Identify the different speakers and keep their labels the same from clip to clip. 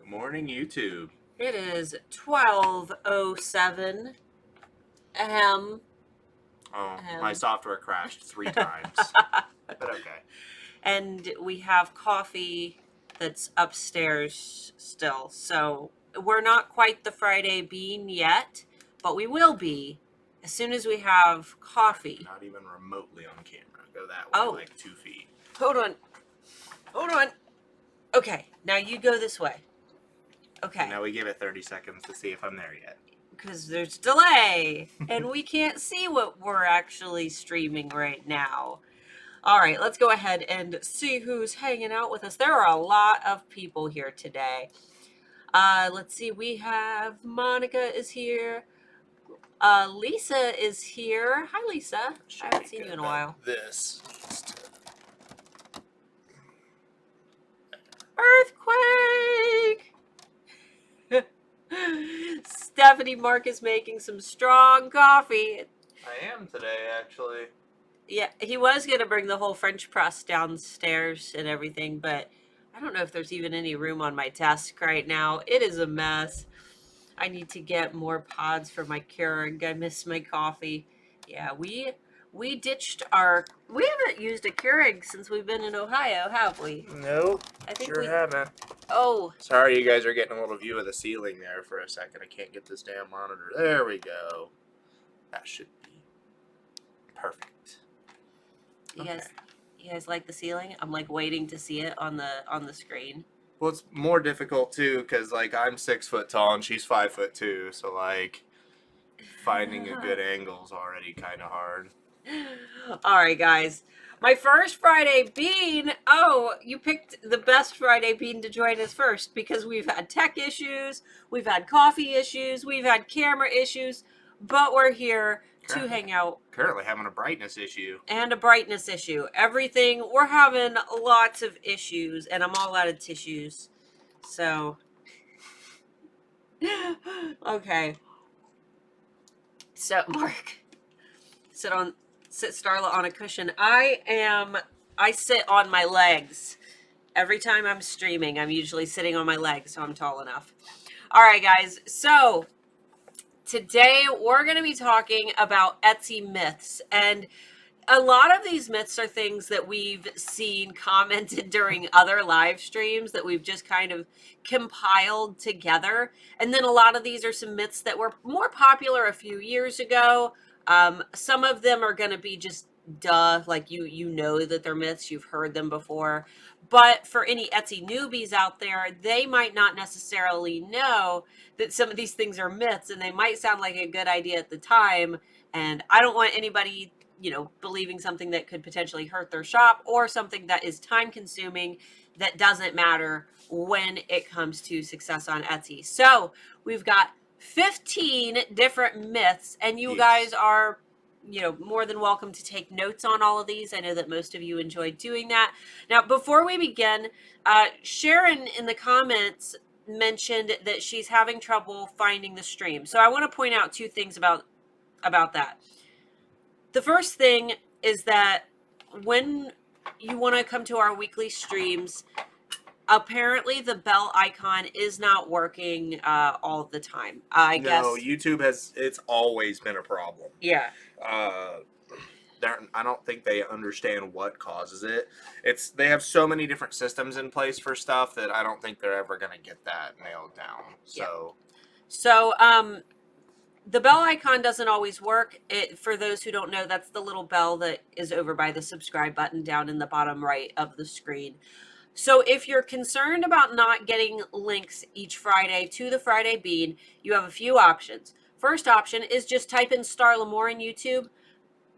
Speaker 1: Morning, YouTube.
Speaker 2: It is 12:07 a.m.
Speaker 1: Oh, my software crashed 3 times. But okay.
Speaker 2: And we have coffee that's upstairs still. So we're not quite the Friday bean yet, but we will be as soon as we have coffee.
Speaker 1: Not even remotely on camera. Go that way,
Speaker 2: Oh.
Speaker 1: like 2 feet.
Speaker 2: Hold on. Okay, now you go this way. Okay.
Speaker 1: And now we give it 30 seconds to see if I'm there yet.
Speaker 2: Because there's delay and we can't see what we're actually streaming right now. All right, let's go ahead and see who's hanging out with us. There are a lot of people here today. Let's see, we have Monica is here. Lisa is here. Hi, Lisa. I haven't seen you in a while.
Speaker 1: This.
Speaker 2: Earthquake! Stephanie Mark is making some strong coffee.
Speaker 1: I am today, actually.
Speaker 2: Yeah, he was going to bring the whole French press downstairs and everything, but I don't know if there's even any room on my desk right now. It is a mess. I need to get more pods for my Keurig. I miss my coffee. Yeah, we ditched our... We haven't used a Keurig since we've been in Ohio, have we?
Speaker 1: No,
Speaker 2: I think
Speaker 1: sure haven't.
Speaker 2: Oh.
Speaker 1: Sorry, you guys are getting a little view of the ceiling there for a second. I can't get this damn monitor. There we go. That should be perfect.
Speaker 2: You guys like the ceiling? I'm like waiting to see it on the screen.
Speaker 1: Well, it's more difficult too because like I'm 6 foot tall and she's 5'2", so like finding a good angle is already kind of hard.
Speaker 2: All right, guys. My first Friday bean. Oh, you picked the best Friday bean to join us first because we've had tech issues, we've had coffee issues, we've had camera issues, but we're here to hang out.
Speaker 1: Currently having a brightness issue.
Speaker 2: And a brightness issue. Everything. We're having lots of issues, and I'm all out of tissues. So, okay. So, Mark, sit Starla on a cushion. I sit on my legs. Every time I'm streaming, I'm usually sitting on my legs, so I'm tall enough. All right, guys. So, today we're going to be talking about Etsy myths, and a lot of these myths are things that we've seen commented during other live streams that we've just kind of compiled together. And then a lot of these are some myths that were more popular a few years ago. Some of them are going to be just duh, like you know that they're myths, you've heard them before. But for any Etsy newbies out there, they might not necessarily know that some of these things are myths, and they might sound like a good idea at the time. And I don't want anybody, believing something that could potentially hurt their shop or something that is time consuming that doesn't matter when it comes to success on Etsy. So we've got 15 different myths, and you guys are more than welcome to take notes on all of these. I know that most of you enjoyed doing that. Now, before we begin, Sharon in the comments mentioned that she's having trouble finding the stream. So I want to point out two things about that. The first thing is that when you want to come to our weekly streams, apparently the bell icon is not working all the time. I guess.
Speaker 1: No, YouTube it's always been a problem.
Speaker 2: Yeah.
Speaker 1: I don't think they understand what causes it. They have so many different systems in place for stuff that I don't think they're ever going to get that nailed down. So,
Speaker 2: the bell icon doesn't always work. For those who don't know, that's the little bell that is over by the subscribe button down in the bottom right of the screen. So if you're concerned about not getting links each Friday to the Friday Bean, you have a few options. First option is just type in Starla Moore in YouTube,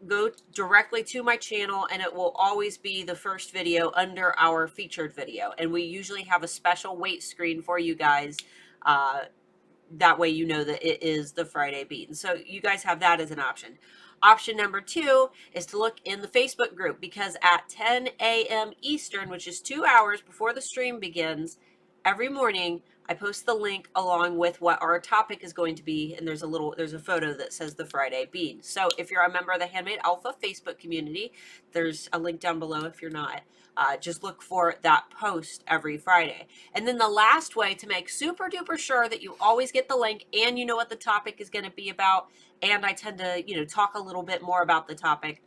Speaker 2: go directly to my channel, and it will always be the first video under our featured video. And we usually have a special wait screen for you guys. That way you know that it is the Friday Bean. So you guys have that as an option. Option number 2 is to look in the Facebook group, because at 10 a.m. Eastern, which is 2 hours before the stream begins, every morning I post the link along with what our topic is going to be, and there's a photo that says the Friday Bean. So if you're a member of the Handmade Alpha Facebook community, there's a link down below. If you're not, just look for that post every Friday. And then the last way to make super duper sure that you always get the link and you know what the topic is going to be about, and I tend to, talk a little bit more about the topic,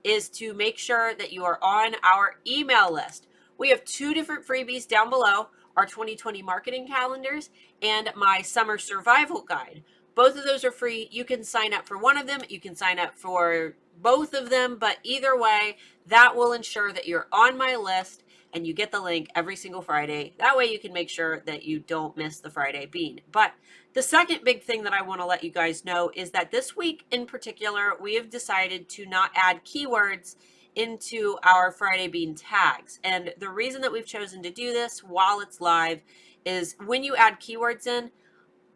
Speaker 2: is to make sure that you are on our email list. We have 2 different freebies down below: our 2020 marketing calendars and my summer survival guide. Both of those are free. You can sign up for one of them. You can sign up for both of them, but either way, that will ensure that you're on my list and you get the link every single Friday. That way you can make sure that you don't miss the Friday Bean. But the second big thing that I want to let you guys know is that this week in particular, we have decided to not add keywords into our Friday Bean tags. And the reason that we've chosen to do this while it's live is when you add keywords in,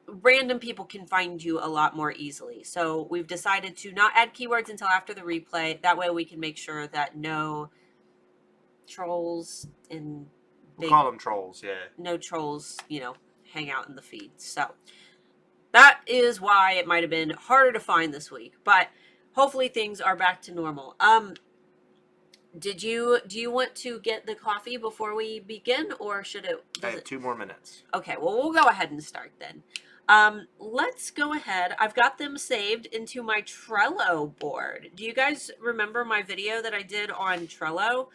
Speaker 2: random people can find you a lot more easily. So we've decided to not add keywords until after the replay. That way we can make sure that no trolls and
Speaker 1: We'll call them trolls, yeah.
Speaker 2: no trolls, hang out in the feed. So that is why it might have been harder to find this week, but hopefully things are back to normal. Do you want to get the coffee before we begin, or should it?
Speaker 1: I have 2 more minutes.
Speaker 2: Okay, well, we'll go ahead and start then. Let's go ahead. I've got them saved into my Trello board. Do you guys remember my video that I did on Trello?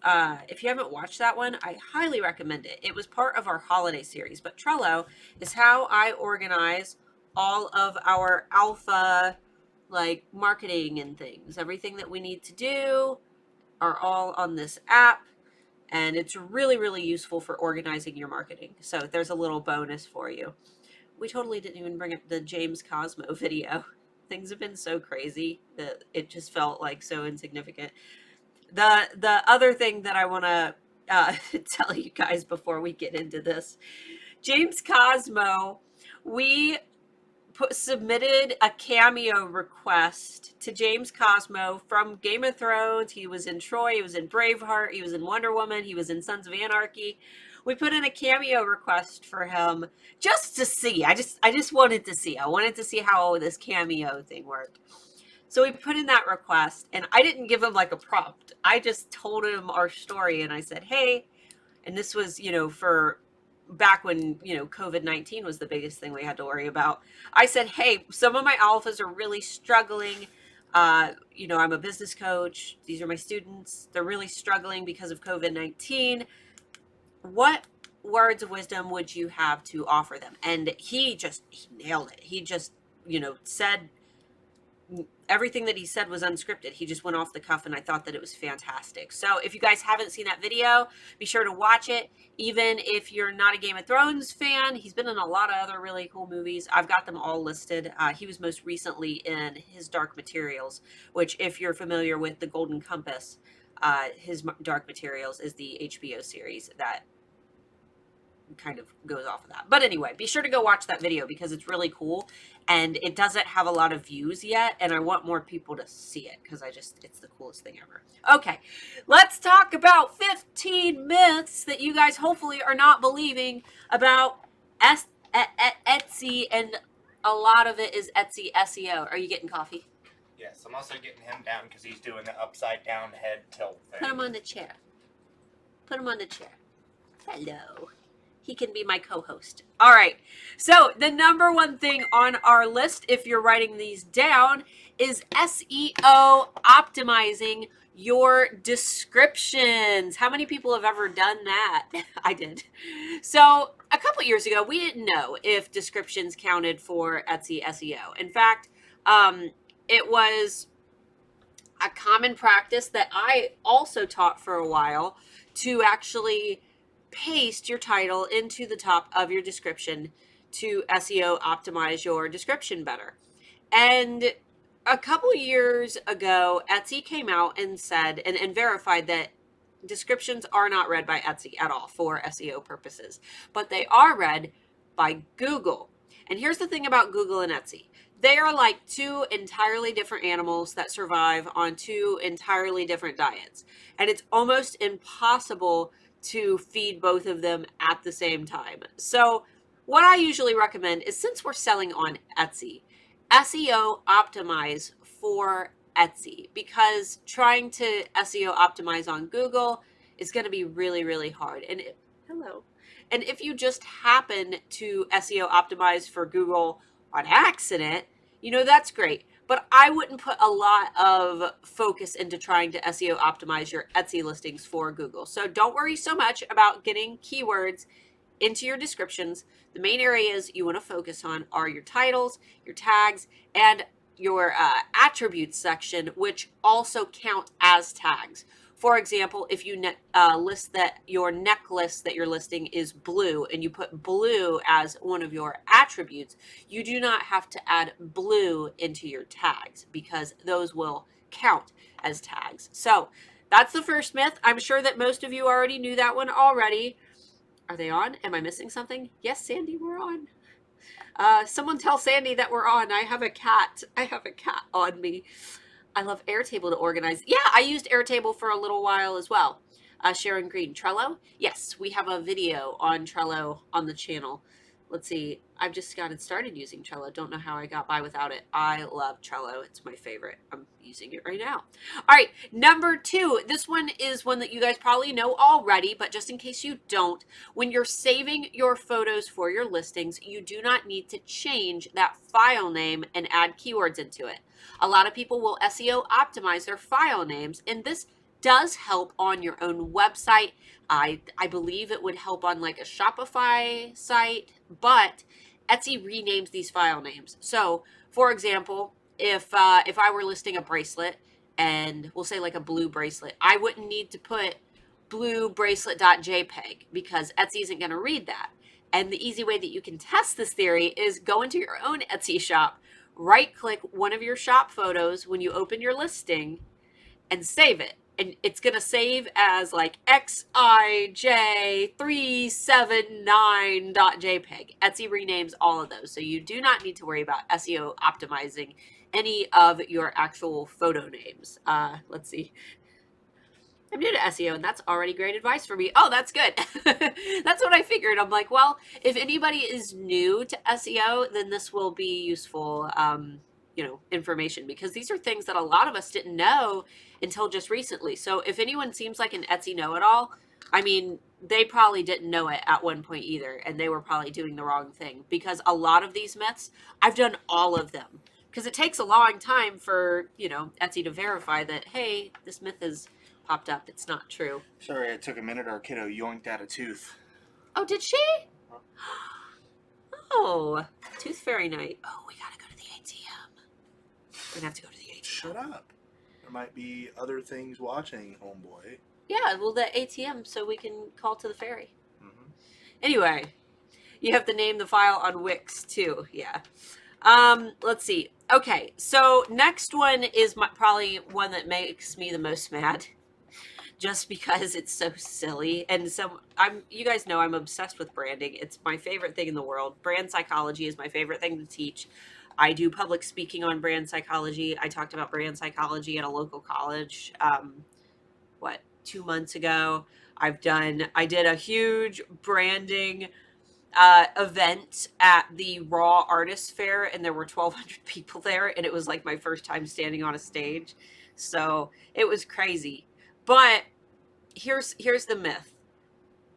Speaker 2: If you haven't watched that one, I highly recommend it. It was part of our holiday series, but Trello is how I organize all of our alpha, like marketing and things. Everything that we need to do are all on this app, and it's really, really useful for organizing your marketing. So there's a little bonus for you. We totally didn't even bring up the James Cosmo video. Things have been so crazy that it just felt like so insignificant. The other thing that I want to tell you guys before we get into this, James Cosmo, we submitted a cameo request to James Cosmo from Game of Thrones. He was in Troy, he was in Braveheart, he was in Wonder Woman, he was in Sons of Anarchy. We put in a cameo request for him just to see. I just wanted to see. I wanted to see how this cameo thing worked. So we put in that request, and I didn't give him like a prompt. I just told him our story, and I said, hey, and this was, for back when, COVID-19 was the biggest thing we had to worry about. I said, hey, some of my alphas are really struggling. I'm a business coach. These are my students. They're really struggling because of COVID-19. What words of wisdom would you have to offer them? And he nailed it. He just, said everything that he said was unscripted. He just went off the cuff, and I thought that it was fantastic. So if you guys haven't seen that video, be sure to watch it. Even if you're not a Game of Thrones fan, he's been in a lot of other really cool movies. I've got them all listed. He was most recently in his Dark Materials, which, if you're familiar with The Golden Compass, his Dark Materials is the HBO series that kind of goes off of that. But anyway, be sure to go watch that video because it's really cool, and it doesn't have a lot of views yet, and I want more people to see it because it's the coolest thing ever. Okay, let's talk about 15 myths that you guys hopefully are not believing about Etsy, and a lot of it is Etsy SEO. Are you getting coffee?
Speaker 1: Yes, I'm also getting him down because he's doing the upside down head tilt thing.
Speaker 2: Put him on the chair. Put him on the chair. Hello. He can be my co-host. All right. So the number one thing on our list, if you're writing these down, is SEO optimizing your descriptions. How many people have ever done that? I did. So a couple years ago, we didn't know if descriptions counted for Etsy SEO. In fact, it was a common practice that I also taught for a while to actually paste your title into the top of your description to SEO optimize your description better. And a couple years ago, Etsy came out and said and verified that descriptions are not read by Etsy at all for SEO purposes, but they are read by Google. And here's the thing about Google and Etsy. They are like 2 entirely different animals that survive on 2 entirely different diets. And it's almost impossible to feed both of them at the same time. So what I usually recommend is, since we're selling on Etsy, SEO optimize for Etsy, because trying to SEO optimize on Google is going to be really, really hard. Hello. And if you just happen to SEO optimize for Google on accident, that's great. But I wouldn't put a lot of focus into trying to SEO optimize your Etsy listings for Google. So don't worry so much about getting keywords into your descriptions. The main areas you want to focus on are your titles, your tags, and your attributes section, which also count as tags. For example, if you list that your necklace that you're listing is blue, and you put blue as one of your attributes, you do not have to add blue into your tags, because those will count as tags. So that's the first myth. I'm sure that most of you already knew that one already. Are they on? Am I missing something? Yes, Sandy, we're on. Someone tell Sandy that we're on. I have a cat. I have a cat on me. I love Airtable to organize. Yeah, I used Airtable for a little while as well. Sharon Green, Trello? Yes, we have a video on Trello on the channel. Let's see. I've just gotten started using Trello. Don't know how I got by without it. I love Trello. It's my favorite. I'm using it right now. All right, number 2. This one is one that you guys probably know already, but just in case you don't, when you're saving your photos for your listings, you do not need to change that file name and add keywords into it. A lot of people will SEO optimize their file names, and this does help on your own website. I believe it would help on like a Shopify site, but Etsy renames these file names. So, for example, if I were listing a bracelet, and we'll say like a blue bracelet, I wouldn't need to put blue bracelet.jpg, because Etsy isn't going to read that. And the easy way that you can test this theory is go into your own Etsy shop, right click one of your shop photos when you open your listing, and save it. And it's going to save as like xij379.jpg. Etsy renames all of those. So you do not need to worry about SEO optimizing any of your actual photo names. Let's see. I'm new to SEO, and that's already great advice for me. Oh, that's good. That's what I figured. I'm like, well, if anybody is new to SEO, then this will be useful, information, because these are things that a lot of us didn't know until just recently. So if anyone seems like an Etsy know-it-all, I mean, they probably didn't know it at one point either, and they were probably doing the wrong thing, because a lot of these myths, I've done all of them, because it takes a long time for, Etsy to verify that, hey, this myth is popped up. It's not true.
Speaker 1: Sorry, it took a minute. Our kiddo yoinked out a tooth.
Speaker 2: Oh, did she? Oh, tooth fairy night. Oh, we gotta go to the ATM. We're gonna have to go to the ATM.
Speaker 1: Shut up. There might be other things watching, homeboy.
Speaker 2: Yeah, well, the ATM, so we can call to the fairy.
Speaker 1: Mm-hmm.
Speaker 2: Anyway, you have to name the file on Wix too. Yeah. Let's see. Okay, so next one is probably one that makes me the most mad, just because it's so silly. And so you guys know I'm obsessed with branding. It's my favorite thing in the world. Brand psychology is my favorite thing to teach. I do public speaking on brand psychology. I talked about brand psychology at a local college, 2 months ago. I did a huge branding event at the Raw Artist Fair, and there were 1,200 people there, and it was like my first time standing on a stage. So it was crazy. But here's the myth.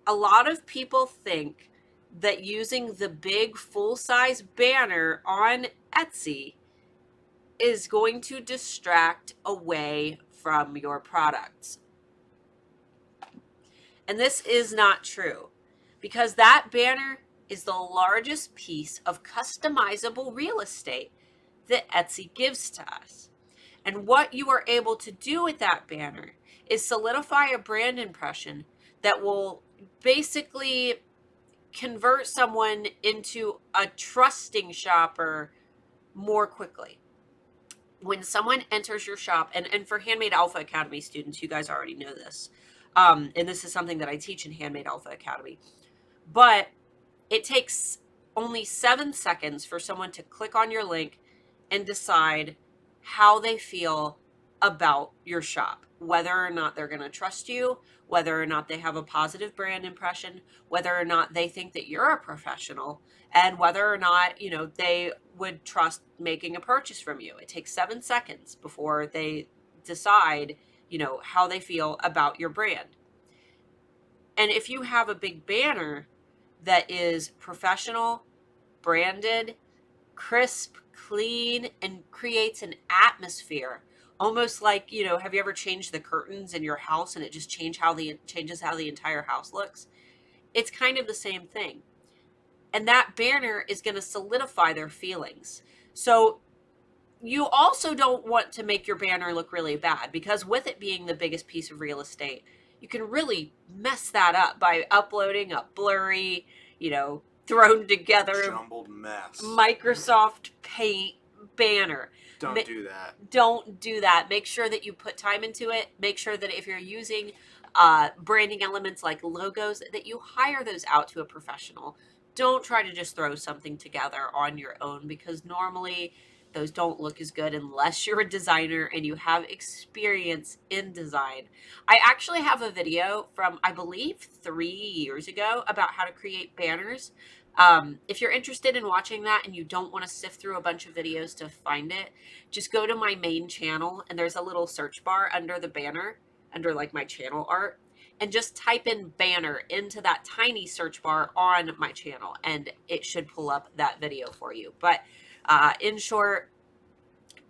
Speaker 2: A lot of people think that using the big full-size banner on Etsy is going to distract away from your products. And this is not true, because that banner is the largest piece of customizable real estate that Etsy gives to us. And what you are able to do with that banner is solidify a brand impression that will basically convert someone into a trusting shopper more quickly. When someone enters your shop, and for Handmade Alpha Academy students, you guys already know this, and this is something that I teach in Handmade Alpha Academy, but it takes only 7 seconds for someone to click on your link and decide how they feel about your shop, whether or not they're going to trust you, whether or not they have a positive brand impression, whether or not they think that you're a professional, and whether or not, you know, they would trust making a purchase from you. It takes 7 seconds before they decide, you know, how they feel about your brand. And if you have a big banner that is professional, branded, crisp, clean, and creates an atmosphere, almost like, you know, have you ever changed the curtains in your house and it just changes how the entire house looks? It's kind of the same thing. And that banner is going to solidify their feelings. So you also don't want to make your banner look really bad, because with it being the biggest piece of real estate, you can really mess that up by uploading a blurry, you know, thrown together
Speaker 1: jumbled mess
Speaker 2: Microsoft Paint banner.
Speaker 1: Don't do that.
Speaker 2: Don't do that. Make sure that you put time into it. Make sure that if you're using branding elements like logos, that you hire those out to a professional. Don't try to just throw something together on your own, because normally those don't look as good unless you're a designer and you have experience in design. I actually have a video from, I believe, 3 years ago about how to create banners. If you're interested in watching that and you don't want to sift through a bunch of videos to find it, just go to my main channel and there's a little search bar under the banner, under like my channel art, and just type in banner into that tiny search bar on my channel and it should pull up that video for you. But in short,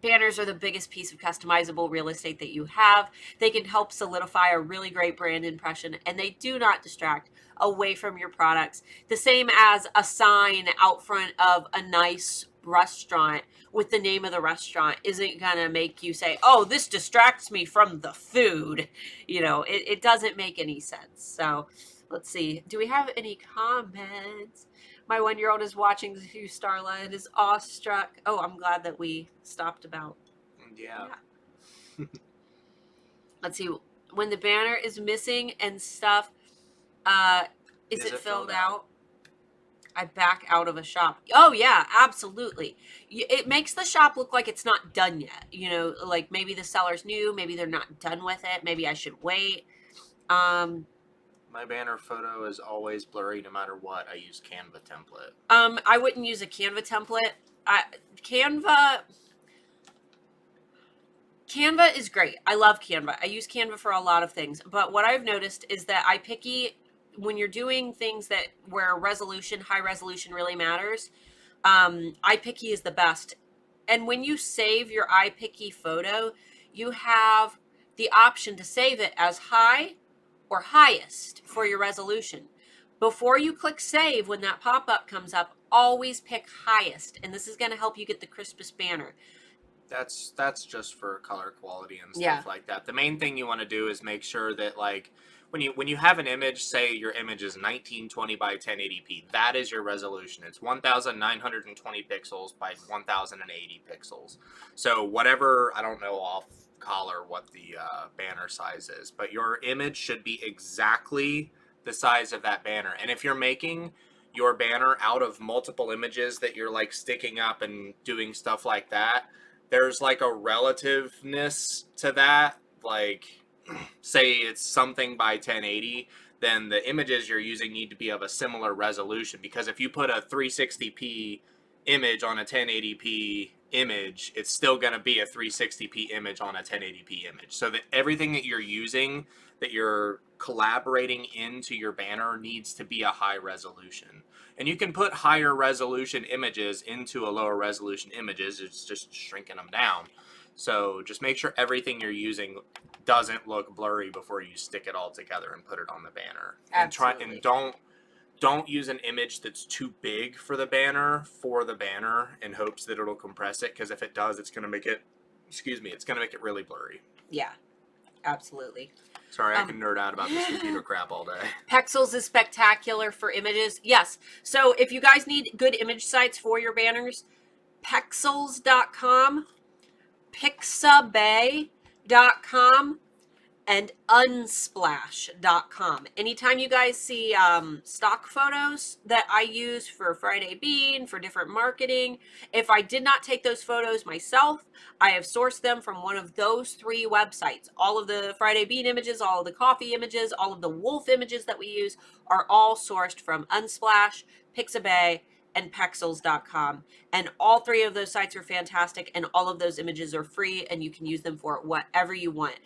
Speaker 2: banners are the biggest piece of customizable real estate that you have. They can help solidify a really great brand impression, and they do not distract away from your products. The same as a sign out front of a nice restaurant with the name of the restaurant isn't going to make you say, oh, this distracts me from the food. You know, it doesn't make any sense. So let's see. Do we have any comments? My 1-year-old is watching you, Starla, and is awestruck. Oh, I'm glad that we stopped about.
Speaker 1: Yeah.
Speaker 2: Let's see. When the banner is missing and stuff, is it filled out? I back out of a shop. Oh, yeah, absolutely. It makes the shop look like it's not done yet. You know, like maybe the seller's new, maybe they're not done with it. Maybe I should wait.
Speaker 1: My banner photo is always blurry no matter what. I use Canva template.
Speaker 2: I wouldn't use a Canva template. Canva is great. I love Canva. I use Canva for a lot of things. But what I've noticed is that iPicky, when you're doing things that where high resolution really matters, iPicky is the best. And when you save your iPicky photo, you have the option to save it as high or highest for your resolution. Before you click save, when that pop-up comes up, always pick highest, and this is going to help you get the crispest banner.
Speaker 1: That's just for color quality and stuff like that. The main thing you want to do is make sure that, like, when you have an image, say your image is 1920 by 1080p, that is your resolution. It's 1920 pixels by 1080 pixels. So whatever, I don't know off collar what the banner size is, but your image should be exactly the size of that banner. And if you're making your banner out of multiple images that you're like sticking up and doing stuff like that, there's like a relativeness to that. Like, say it's something by 1080, then the images you're using need to be of a similar resolution, because if you put a 360p image on a 1080p image, it's still going to be a 360p image on a 1080p image. So that everything that you're using, that you're collaborating into your banner, needs to be a high resolution. And you can put higher resolution images into a lower resolution images. It's just shrinking them down. So just make sure everything you're using doesn't look blurry before you stick it all together and put it on the banner.
Speaker 2: Absolutely.
Speaker 1: And don't use an image that's too big for the banner in hopes that it'll compress it, because if it does, it's going to make it, it's going to make it really blurry.
Speaker 2: Yeah, absolutely.
Speaker 1: Sorry, I can nerd out about this computer crap all day.
Speaker 2: Pexels is spectacular for images. Yes. So if you guys need good image sites for your banners, Pexels.com, Pixabay.com, and unsplash.com. Anytime you guys see stock photos that I use for Friday Bean, for different marketing, if I did not take those photos myself, I have sourced them from one of those 3 websites. All of the Friday Bean images, all of the coffee images, all of the wolf images that we use are all sourced from Unsplash, Pixabay, and Pexels.com. And all 3 of those sites are fantastic, and all of those images are free, and you can use them for whatever you want.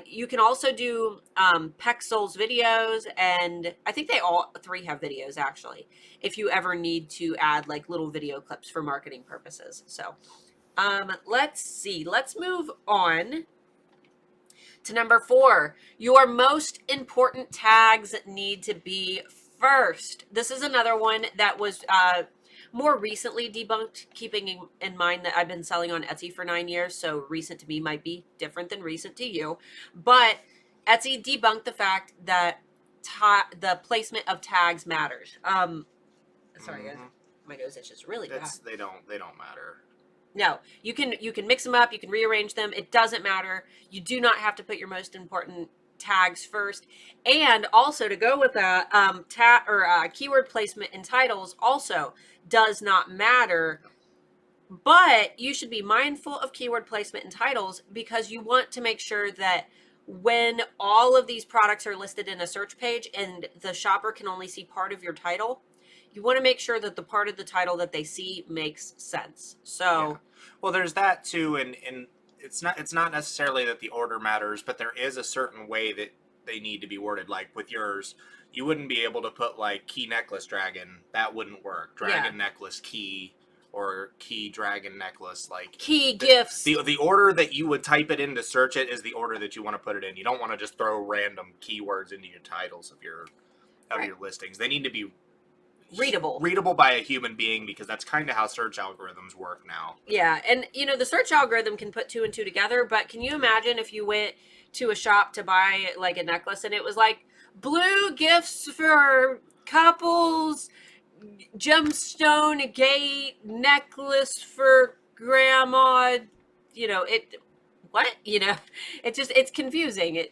Speaker 2: You can also do Pexels videos, and I think they all 3 have videos actually, if you ever need to add like little video clips for marketing purposes. So let's see. Let's move on to number 4. Your most important tags need to be first. This is another one that was more recently debunked, keeping in mind that I've been selling on Etsy for 9 years, so recent to me might be different than recent to you. But Etsy debunked the fact that the placement of tags matters. Sorry, guys, my nose itches really bad.
Speaker 1: They don't matter.
Speaker 2: No, you can mix them up, you can rearrange them. It doesn't matter. You do not have to put your most important tags first. And also, to go with that, keyword placement in titles also does not matter. But you should be mindful of keyword placement in titles, because you want to make sure that when all of these products are listed in a search page and the shopper can only see part of your title, you want to make sure that the part of the title that they see makes sense. So,
Speaker 1: yeah. Well, there's that too, and it's not necessarily that the order matters, but there is a certain way that they need to be worded. Like with yours, you wouldn't be able to put like key necklace dragon. That wouldn't work. Dragon necklace key, or key dragon necklace, like
Speaker 2: key gifts.
Speaker 1: The order that you would type it in to search it is the order that you want to put it in. You don't want to just throw random keywords into your titles of your listings. They need to be readable by a human being, because that's kind of how search algorithms work now.
Speaker 2: Yeah, and the search algorithm can put 2 and 2 together, but can you imagine if you went to a shop to buy like a necklace and it was like blue gifts for couples, gemstone gate necklace for grandma, it's confusing.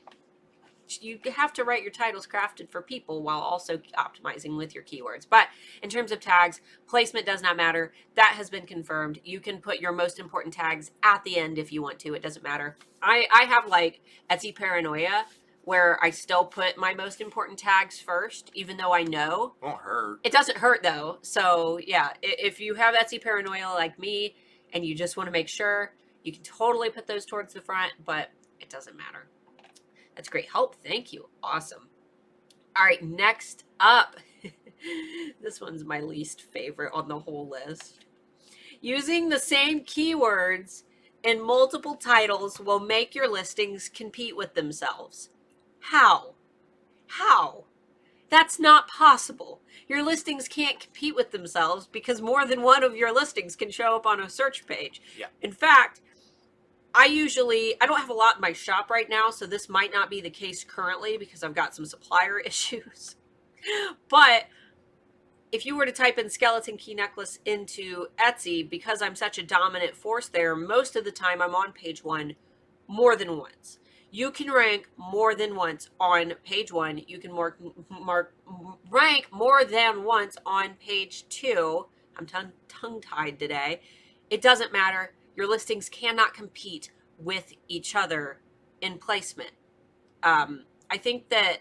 Speaker 2: You have to write your titles crafted for people while also optimizing with your keywords. But in terms of tags, placement does not matter. That has been confirmed. You can put your most important tags at the end if you want to. It doesn't matter. I have like Etsy paranoia, where I still put my most important tags first, even though I know.
Speaker 1: Won't hurt.
Speaker 2: It doesn't hurt though. So yeah, if you have Etsy paranoia like me and you just want to make sure, you can totally put those towards the front, but it doesn't matter. That's great help. Thank you. Awesome. All right, next up. This one's my least favorite on the whole list. Using the same keywords in multiple titles will make your listings compete with themselves. How? That's not possible. Your listings can't compete with themselves because more than one of your listings can show up on a search page.
Speaker 1: Yeah.
Speaker 2: In fact, I don't have a lot in my shop right now, so this might not be the case currently because I've got some supplier issues. But if you were to type in skeleton key necklace into Etsy, because I'm such a dominant force there, most of the time I'm on page 1 more than once. You can rank more than once on page 1. You can rank more than once on page 2. I'm tongue-tied today. It doesn't matter. Your listings cannot compete with each other in placement. I think that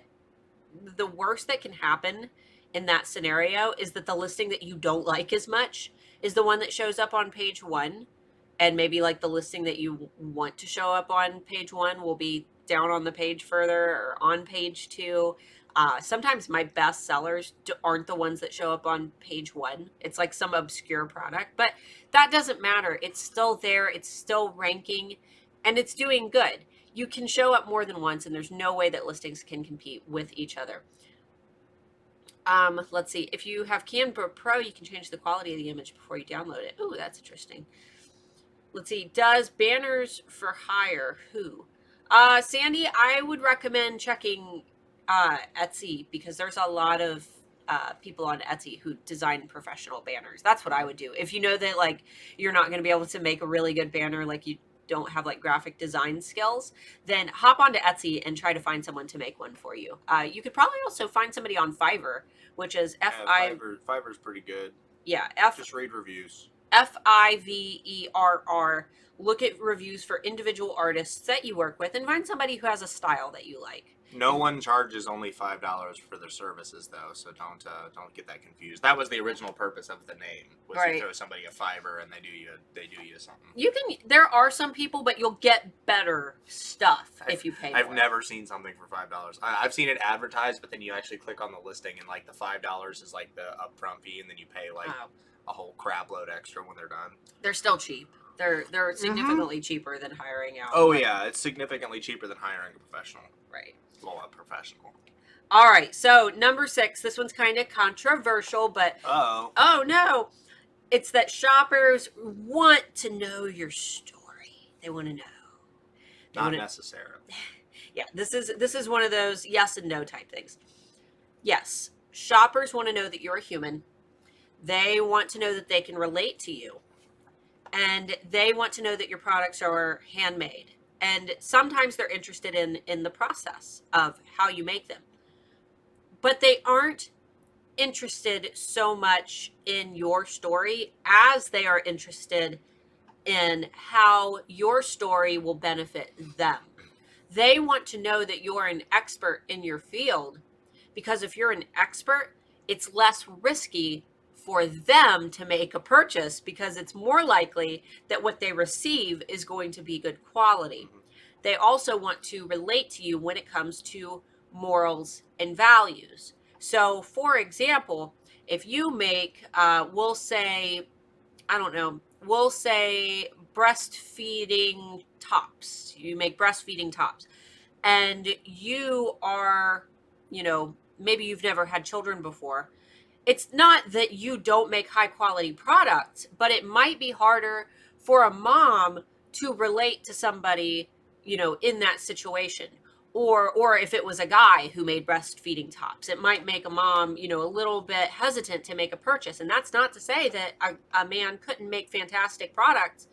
Speaker 2: the worst that can happen in that scenario is that the listing that you don't like as much is the one that shows up on page 1, and maybe like the listing that you want to show up on page 1 will be down on the page further or on page 2. Sometimes my best sellers aren't the ones that show up on page 1. It's like some obscure product, but that doesn't matter. It's still there. It's still ranking, and it's doing good. You can show up more than once, and there's no way that listings can compete with each other. Let's see. If you have Canva Pro, you can change the quality of the image before you download it. Ooh, that's interesting. Let's see. Does banners for hire? Who? Sandy, I would recommend checking Etsy, because there's a lot of people on Etsy who design professional banners. That's what I would do. If you know that like you're not going to be able to make a really good banner, like don't have like graphic design skills, then hop onto Etsy and try to find someone to make one for you. You could probably also find somebody on Fiverr, which is
Speaker 1: Fiverr's pretty good.
Speaker 2: Yeah,
Speaker 1: just read reviews.
Speaker 2: Fiverr. Look at reviews for individual artists that you work with and find somebody who has a style that you like.
Speaker 1: No one charges only $5 for their services, though, so don't get that confused. That was the original purpose of the name, was to throw somebody a Fiverr and they do you something.
Speaker 2: There are some people, but you'll get better stuff if you pay.
Speaker 1: I've never seen something for $5. I've seen it advertised, but then you actually click on the listing and like the $5 is like the upfront fee, and then you pay like a whole crap load extra when they're done.
Speaker 2: They're still cheap. They're significantly cheaper than hiring out.
Speaker 1: Oh yeah, it's significantly cheaper than hiring a professional.
Speaker 2: Right.
Speaker 1: Well, a professional.
Speaker 2: All right, so number 6. This one's kind of controversial, but oh no, it's that shoppers want to know your story. They want to know.
Speaker 1: Not necessarily.
Speaker 2: Yeah, this is one of those yes and no type things. Yes, shoppers want to know that you're a human. They want to know that they can relate to you. And they want to know that your products are handmade. And sometimes they're interested in the process of how you make them. But they aren't interested so much in your story as they are interested in how your story will benefit them. They want to know that you're an expert in your field, because if you're an expert, it's less risky for them to make a purchase because it's more likely that what they receive is going to be good quality. They also want to relate to you when it comes to morals and values. So, for example, if you make, we'll say breastfeeding tops. You make breastfeeding tops. And you are, maybe you've never had children before. It's not that you don't make high quality products, but it might be harder for a mom to relate to somebody, in that situation. Or if it was a guy who made breastfeeding tops, it might make a mom, a little bit hesitant to make a purchase. And that's not to say that a man couldn't make fantastic products,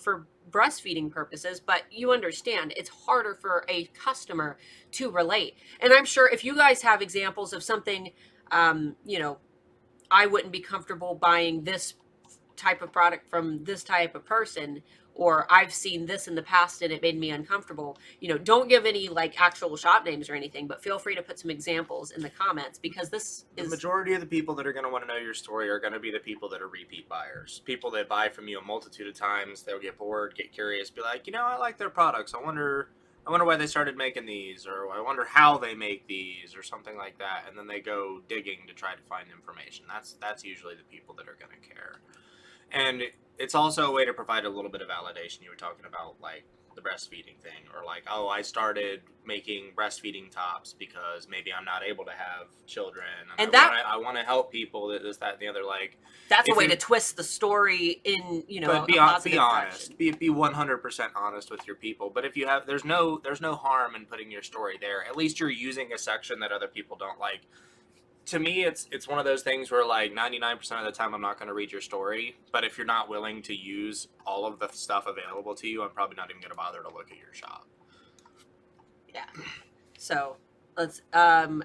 Speaker 2: for breastfeeding purposes, but you understand it's harder for a customer to relate. And I'm sure if you guys have examples of something, I wouldn't be comfortable buying this type of product from this type of person, or I've seen this in the past and it made me uncomfortable. Don't give any like actual shop names or anything, but feel free to put some examples in the comments, because this is...
Speaker 1: The majority of the people that are going to want to know your story are going to be the people that are repeat buyers. People that buy from you a multitude of times. They'll get bored, get curious, be like, I like their products. I wonder why they started making these, or I wonder how they make these, or something like that. And then they go digging to try to find information. That's usually the people that are going to care. And it's also a way to provide a little bit of validation. You were talking about like the breastfeeding thing, or like, I started making breastfeeding tops because maybe I'm not able to have children, and I want to help people. This, that, and the other. Like,
Speaker 2: that's a way to twist the story in,
Speaker 1: But be honest. Be 100% honest with your people. But if you have, there's no harm in putting your story there. At least you're using a section that other people don't like. To me, it's one of those things where like 99% of the time I'm not going to read your story, but if you're not willing to use all of the stuff available to you, I'm probably not even going to bother to look at your shop.
Speaker 2: Yeah. So let's they're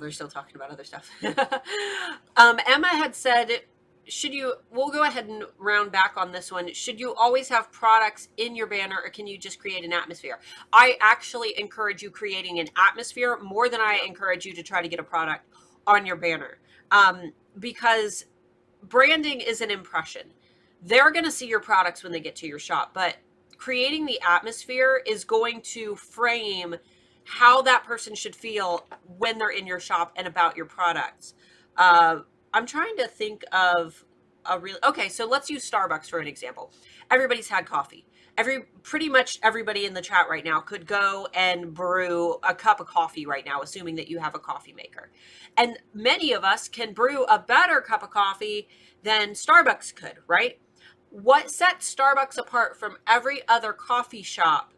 Speaker 2: still talking about other stuff. Emma had said, we'll go ahead and round back on this one. Should you always have products in your banner, or can you just create an atmosphere? I actually encourage you creating an atmosphere more than I encourage you to try to get a product on your banner. Because branding is an impression. They're going to see your products when they get to your shop, but creating the atmosphere is going to frame how that person should feel when they're in your shop and about your products. I'm trying to think of okay, so let's use Starbucks for an example. Everybody's had coffee. Pretty much everybody in the chat right now could go and brew a cup of coffee right now, assuming that you have a coffee maker. And many of us can brew a better cup of coffee than Starbucks could, right? What sets Starbucks apart from every other coffee shop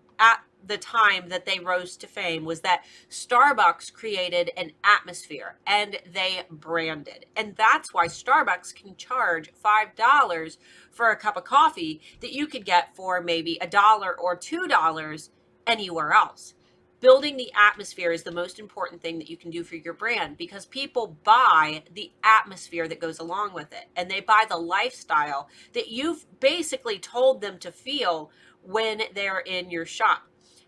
Speaker 2: the time that they rose to fame was that Starbucks created an atmosphere and they branded. And that's why Starbucks can charge $5 for a cup of coffee that you could get for maybe $1 or $2 anywhere else. Building the atmosphere is the most important thing that you can do for your brand, because people buy the atmosphere that goes along with it, and they buy the lifestyle that you've basically told them to feel when they're in your shop.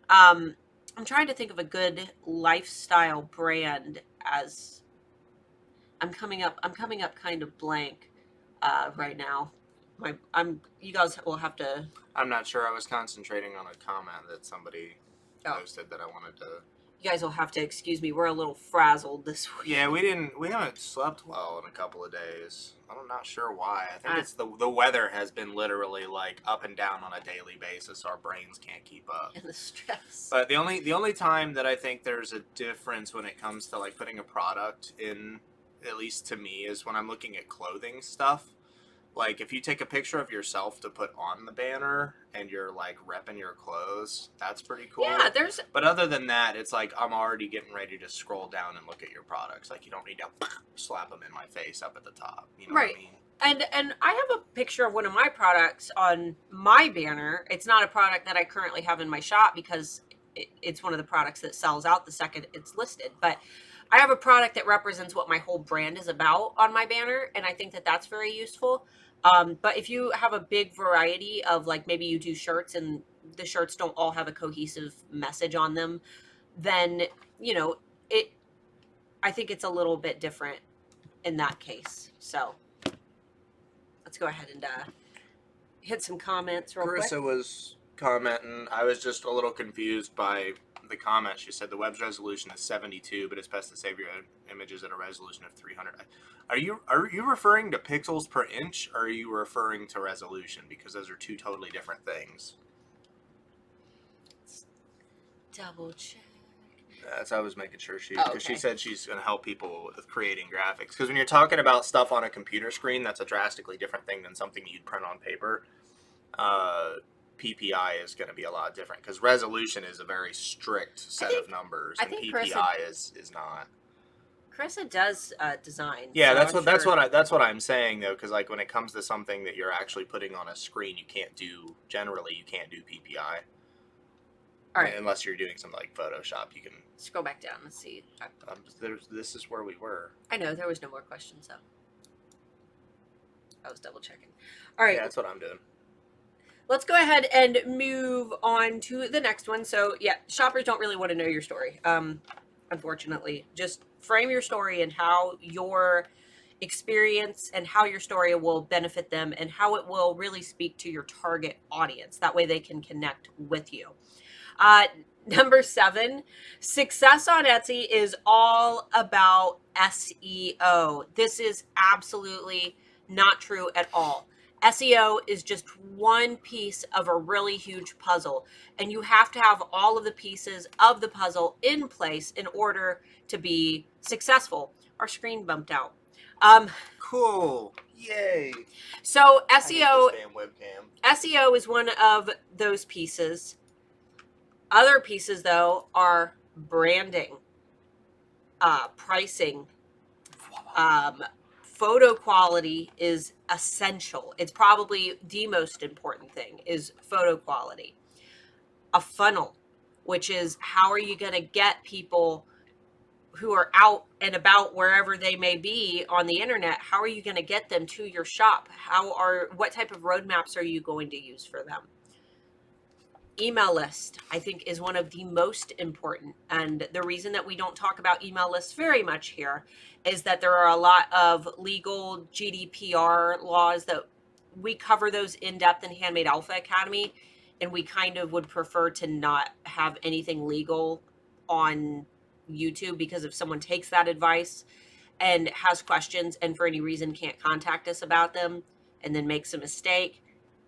Speaker 2: I'm trying to think of a good lifestyle brand, as I'm coming up kind of blank right now. You guys will have to.
Speaker 1: I'm not sure. I was concentrating on a comment that somebody
Speaker 2: Oh.
Speaker 1: posted that I wanted to.
Speaker 2: You guys will have to excuse me. We're a little frazzled this week.
Speaker 1: Yeah, we haven't slept well in a couple of days. I'm not sure why. I think it's the weather has been literally like up and down on a daily basis. Our brains can't keep up.
Speaker 2: And the stress.
Speaker 1: But the only time that I think there's a difference when it comes to like putting a product in, at least to me, is when I'm looking at clothing stuff. Like, if you take a picture of yourself to put on the banner and you're, like, repping your clothes, that's pretty cool.
Speaker 2: Yeah,
Speaker 1: But other than that, it's like I'm already getting ready to scroll down and look at your products. Like, you don't need to slap them in my face up at the top. You know
Speaker 2: right.
Speaker 1: what I mean?
Speaker 2: And I have a picture of one of my products on my banner. It's not a product that I currently have in my shop because it's one of the products that sells out the second it's listed. But I have a product that represents what my whole brand is about on my banner, and I think that that's very useful. But if you have a big variety of, like, maybe you do shirts and the shirts don't all have a cohesive message on them, then, you know, I think it's a little bit different in that case. So let's go ahead and hit some comments real quick.
Speaker 1: Carissa was commenting. I was just a little confused by the comment. She said the web's resolution is 72, but it's best to save your images at a resolution of 300. Are you referring to pixels per inch, or are you referring to resolution? Because those are two totally different things.
Speaker 2: Let's double check.
Speaker 1: That's I was making sure she,
Speaker 2: okay.
Speaker 1: She said she's going to help people with creating graphics. Because when you're talking about stuff on a computer screen, that's a drastically different thing than something you'd print on paper. PPI is going to be a lot different because resolution is a very strict set of numbers, and PPI is not.
Speaker 2: Carissa does design.
Speaker 1: Yeah, so that's what I'm saying though, because like when it comes to something that you're actually putting on a screen, you can't do PPI.
Speaker 2: All right.
Speaker 1: Unless you're doing something like Photoshop, you can
Speaker 2: scroll back down. Let's see.
Speaker 1: This is where we were.
Speaker 2: I know there was no more questions though. I was double checking. All right.
Speaker 1: Yeah, that's what I'm doing.
Speaker 2: Let's go ahead and move on to the next one. So yeah, shoppers don't really want to know your story. Unfortunately, just frame your story and how your experience and how your story will benefit them and how it will really speak to your target audience. That way they can connect with you. Number 7, success on Etsy is all about SEO. This is absolutely not true at all. SEO is just one piece of a really huge puzzle, and you have to have all of the pieces of the puzzle in place in order to be successful. Our screen bumped out.
Speaker 1: Cool. Yay.
Speaker 2: So SEO is one of those pieces. Other pieces, though, are branding, pricing, photo quality is essential. It's probably the most important thing is photo quality. A funnel, which is how are you going to get people who are out and about wherever they may be on the internet, how are you going to get them to your shop? What type of roadmaps are you going to use for them? Email list, I think, is one of the most important. And the reason that we don't talk about email lists very much here is that there are a lot of legal GDPR laws that we cover those in depth in Handmade Alpha Academy. And we kind of would prefer to not have anything legal on YouTube, because if someone takes that advice and has questions and for any reason can't contact us about them and then makes a mistake,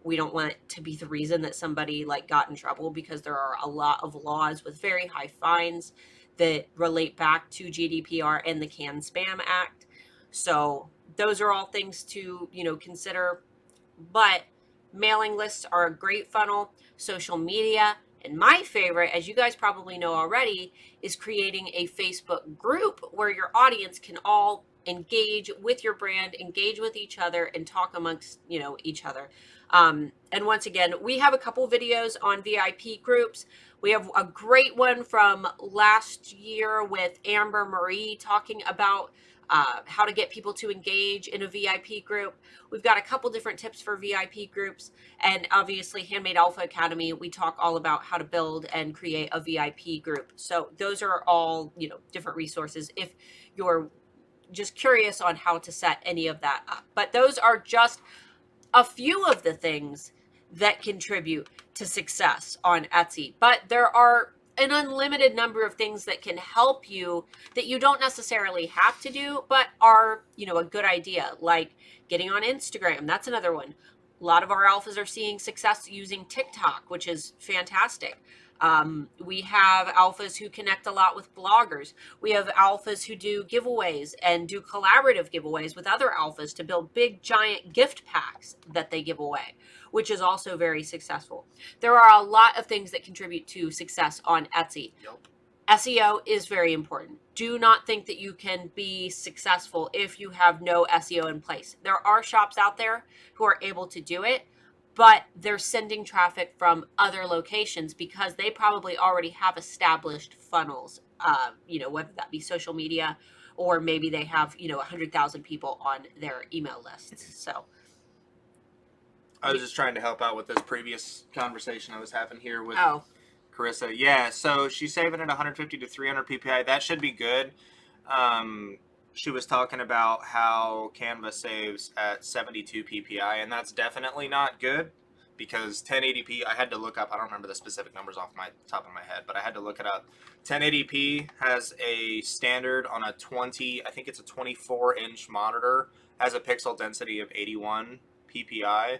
Speaker 2: we don't want it to be the reason that somebody like got in trouble, because there are a lot of laws with very high fines that relate back to GDPR and the Can Spam Act. So those are all things to, consider. But mailing lists are a great funnel. Social media And my favorite, as you guys probably know already, is creating a Facebook group where your audience can all engage with your brand, engage with each other, and talk amongst, each other. And once again, we have a couple videos on VIP groups. We have a great one from last year with Amber Marie talking about how to get people to engage in a VIP group. We've got a couple different tips for VIP groups, and obviously Handmade Alpha Academy, we talk all about how to build and create a VIP group. So those are all, different resources if you're just curious on how to set any of that up. But those are just a few of the things that contribute to success on Etsy. But there are an unlimited number of things that can help you that you don't necessarily have to do, but are, a good idea, like getting on Instagram. That's another one. A lot of our alphas are seeing success using TikTok, which is fantastic. We have alphas who connect a lot with bloggers. We have alphas who do giveaways and do collaborative giveaways with other alphas to build big, giant gift packs that they give away, which is also very successful. There are a lot of things that contribute to success on Etsy.
Speaker 1: Yep.
Speaker 2: SEO is very important. Do not think that you can be successful if you have no SEO in place. There are shops out there who are able to do it, but they're sending traffic from other locations because they probably already have established funnels, whether that be social media or maybe they have, 100,000 people on their email lists. So
Speaker 1: I was just trying to help out with this previous conversation I was having here with Carissa. Yeah, so she's saving at 150 to 300 PPI. That should be good. She was talking about how Canva saves at 72 PPI, and that's definitely not good because 1080p, I had to look up, I don't remember the specific numbers off my top of my head, but I had to look it up. 1080p has a standard on a 20, I think it's a 24-inch monitor, has a pixel density of 81 PPI.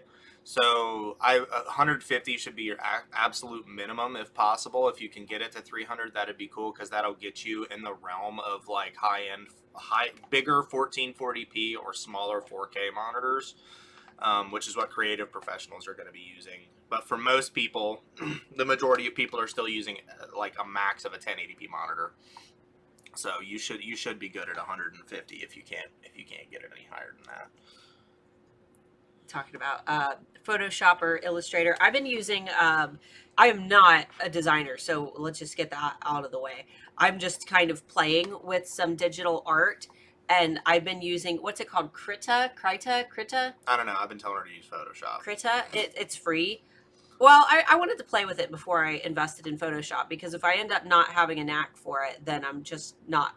Speaker 1: So 150 should be your absolute minimum if possible. If you can get it to 300, that'd be cool because that'll get you in the realm of like bigger 1440p or smaller 4K monitors, which is what creative professionals are going to be using. But for most people, the majority of people are still using like a max of a 1080p monitor. So you should be good at 150 if you can't get it any higher than that.
Speaker 2: Talking about Photoshop or Illustrator. I've been using, I am not a designer, so let's just get that out of the way. I'm just kind of playing with some digital art, and I've been using, what's it called? Krita?
Speaker 1: I don't know. I've been telling her to use Photoshop.
Speaker 2: Krita, it's free. Well, I wanted to play with it before I invested in Photoshop, because if I end up not having a knack for it, then I'm not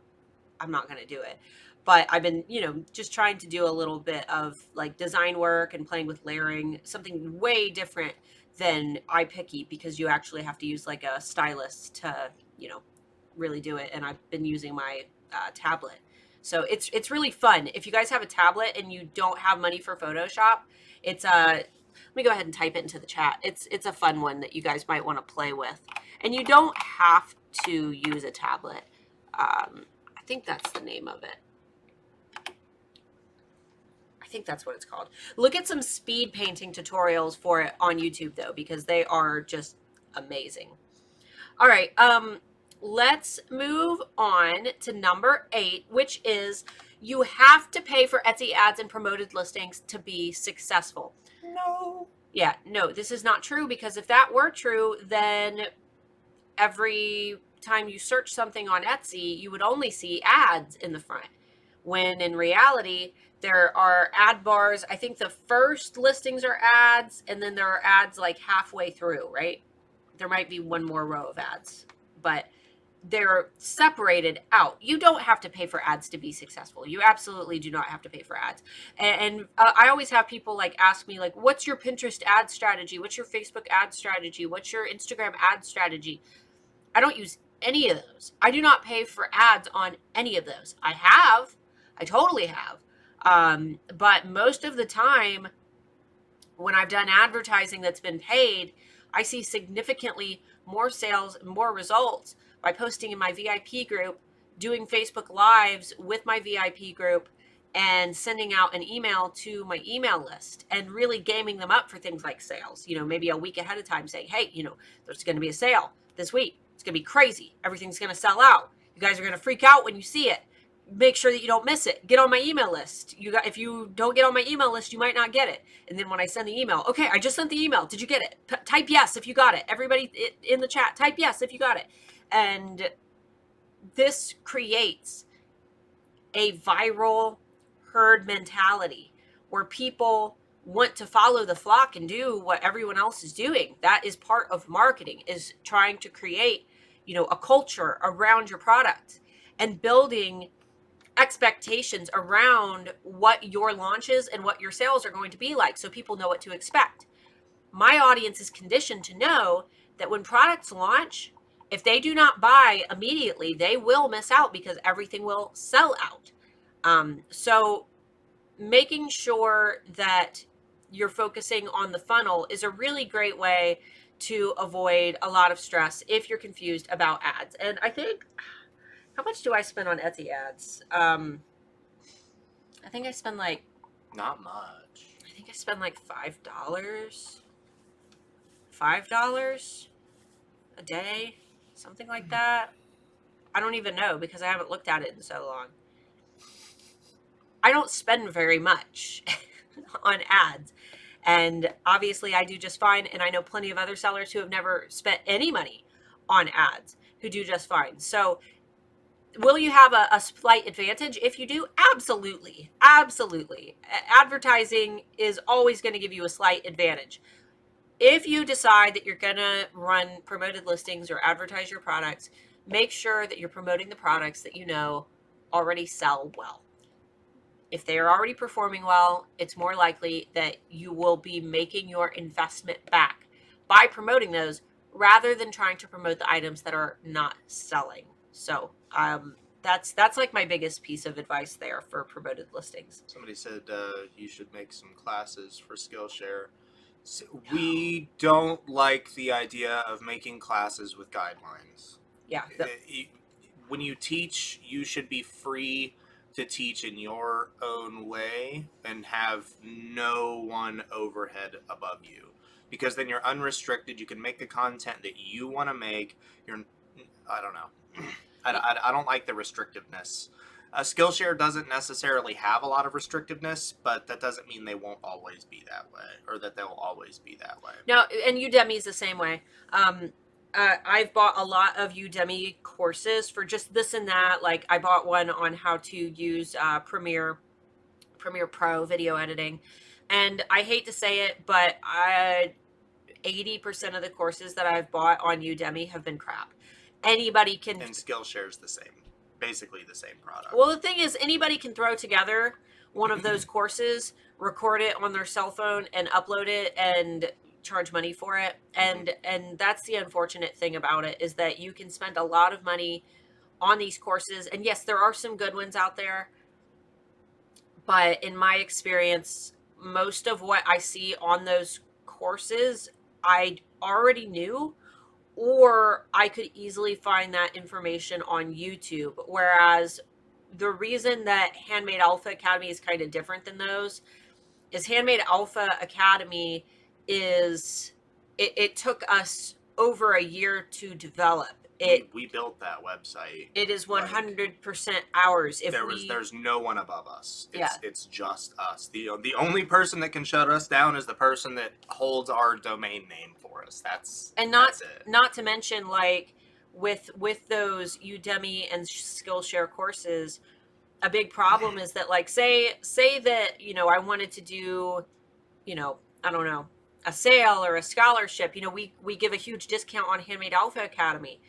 Speaker 2: going to do it. But I've been, just trying to do a little bit of like design work and playing with layering, something way different than iPicky, because you actually have to use like a stylus to, really do it. And I've been using my tablet. So it's really fun. If you guys have a tablet and you don't have money for Photoshop, it's let me go ahead and type it into the chat. It's a fun one that you guys might want to play with. And you don't have to use a tablet. I think that's the name of it. I think that's what it's called. Look at some speed painting tutorials for it on YouTube though, because they are just amazing. All right, let's move on to number 8, which is you have to pay for Etsy ads and promoted listings to be successful.
Speaker 1: No.
Speaker 2: Yeah, no, this is not true, because if that were true, then every time you search something on Etsy, you would only see ads in the front, when in reality, there are ad bars. I think the first listings are ads, and then there are ads like halfway through, right? There might be one more row of ads, but they're separated out. You don't have to pay for ads to be successful. You absolutely do not have to pay for ads. And I always have people like ask me like, what's your Pinterest ad strategy? What's your Facebook ad strategy? What's your Instagram ad strategy? I don't use any of those. I do not pay for ads on any of those. I totally have. But most of the time when I've done advertising that's been paid, I see significantly more sales, more results by posting in my VIP group, doing Facebook Lives with my VIP group, and sending out an email to my email list and really gaming them up for things like sales. Maybe a week ahead of time saying, hey, there's going to be a sale this week. It's going to be crazy. Everything's going to sell out. You guys are going to freak out when you see it. Make sure that you don't miss it. Get on my email list. If you don't get on my email list, you might not get it. And then when I send the email, okay, I just sent the email. Did you get it? Type yes if you got it. Everybody in the chat, type yes if you got it. And this creates a viral herd mentality where people want to follow the flock and do what everyone else is doing. That is part of marketing, is trying to create, a culture around your product and building expectations around what your launches and what your sales are going to be like, so people know what to expect. My audience is conditioned to know that when products launch, if they do not buy immediately, they will miss out because everything will sell out. So making sure that you're focusing on the funnel is a really great way to avoid a lot of stress if you're confused about ads. And I think, how much do I spend on Etsy ads? I think I spend like,
Speaker 1: not much.
Speaker 2: I think I spend like $5. $5 a day, something like that. I don't even know because I haven't looked at it in so long. I don't spend very much on ads. And obviously I do just fine. And I know plenty of other sellers who have never spent any money on ads who do just fine. So will you have a slight advantage if you do? Absolutely. Absolutely. Advertising is always going to give you a slight advantage. If you decide that you're going to run promoted listings or advertise your products, make sure that you're promoting the products that you know already sell well. If they are already performing well, it's more likely that you will be making your investment back by promoting those rather than trying to promote the items that are not selling. So that's like my biggest piece of advice there for promoted listings.
Speaker 1: Somebody said you should make some classes for Skillshare. So we don't like the idea of making classes with guidelines.
Speaker 2: Yeah.
Speaker 1: When you teach, you should be free to teach in your own way and have no one overhead above you, because then you're unrestricted. You can make the content that you want to make. I don't know. I don't like the restrictiveness. Skillshare doesn't necessarily have a lot of restrictiveness, but that doesn't mean they won't always be that way, or that they'll always be that way.
Speaker 2: No, and Udemy is the same way. I've bought a lot of Udemy courses for just this and that. Like I bought one on how to use Premiere Pro video editing. And I hate to say it, but 80% of the courses that I've bought on Udemy have been crap. Anybody can...
Speaker 1: And Skillshare's the same. Basically the same product.
Speaker 2: Well, the thing is, anybody can throw together one of those courses, record it on their cell phone, and upload it and charge money for it. And that's the unfortunate thing about it, is that you can spend a lot of money on these courses. And yes, there are some good ones out there. But in my experience, most of what I see on those courses, I already knew, or I could easily find that information on YouTube. Whereas the reason that Handmade Alpha Academy is kind of different than those is Handmade Alpha Academy is, it took us over a year to develop.
Speaker 1: We built that website.
Speaker 2: It is 100% ours.
Speaker 1: There's no one above us. It's just us. The only person that can shut us down is the person that holds our domain name for us. That's it.
Speaker 2: Not to mention, like with those Udemy and Skillshare courses, a big problem is that, like, say that, I wanted to do, I don't know, a sale or a scholarship. We give a huge discount on Handmade Alpha Academy.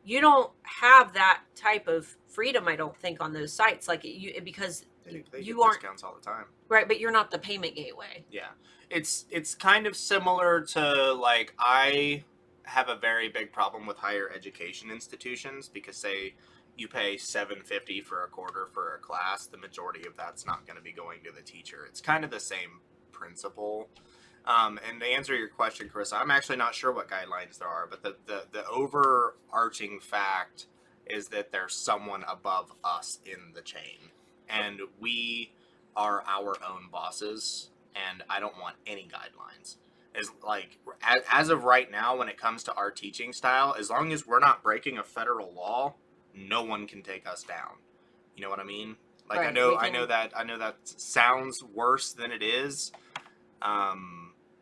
Speaker 2: You don't have that type of freedom, I don't think, on those sites, because
Speaker 1: they
Speaker 2: you
Speaker 1: give
Speaker 2: aren't
Speaker 1: discounts all the time,
Speaker 2: right? But you're not the payment gateway.
Speaker 1: Yeah, it's kind of similar to, like, I have a very big problem with higher education institutions, because say you pay $750 for a quarter for a class, the majority of that's not going to be going to the teacher. It's kind of the same principle. And to answer your question, Carissa, I'm actually not sure what guidelines there are, but the overarching fact is that there's someone above us in the chain. And we are our own bosses, and I don't want any guidelines. Is like as of right now, when it comes to our teaching style, as long as we're not breaking a federal law, no one can take us down. You know what I mean? Like
Speaker 2: Right,
Speaker 1: I know that sounds worse than it is.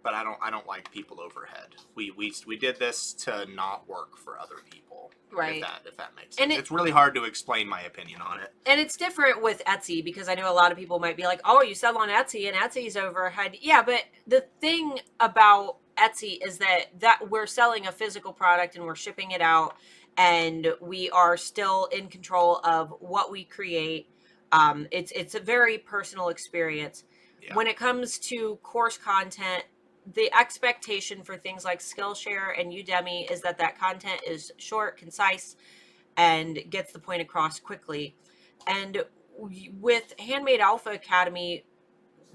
Speaker 1: But I don't like people overhead. We did this to not work for other people.
Speaker 2: Right.
Speaker 1: If that makes
Speaker 2: And
Speaker 1: sense. It's really hard to explain my opinion on it.
Speaker 2: And it's different with Etsy, because I know a lot of people might be like, oh, you sell on Etsy and Etsy's overhead. Yeah, but the thing about Etsy is that we're selling a physical product and we're shipping it out, and we are still in control of what we create. It's a very personal experience.
Speaker 1: Yeah.
Speaker 2: When it comes to course content, the expectation for things like Skillshare and Udemy is that content is short, concise, and gets the point across quickly. And with Handmade Alpha Academy,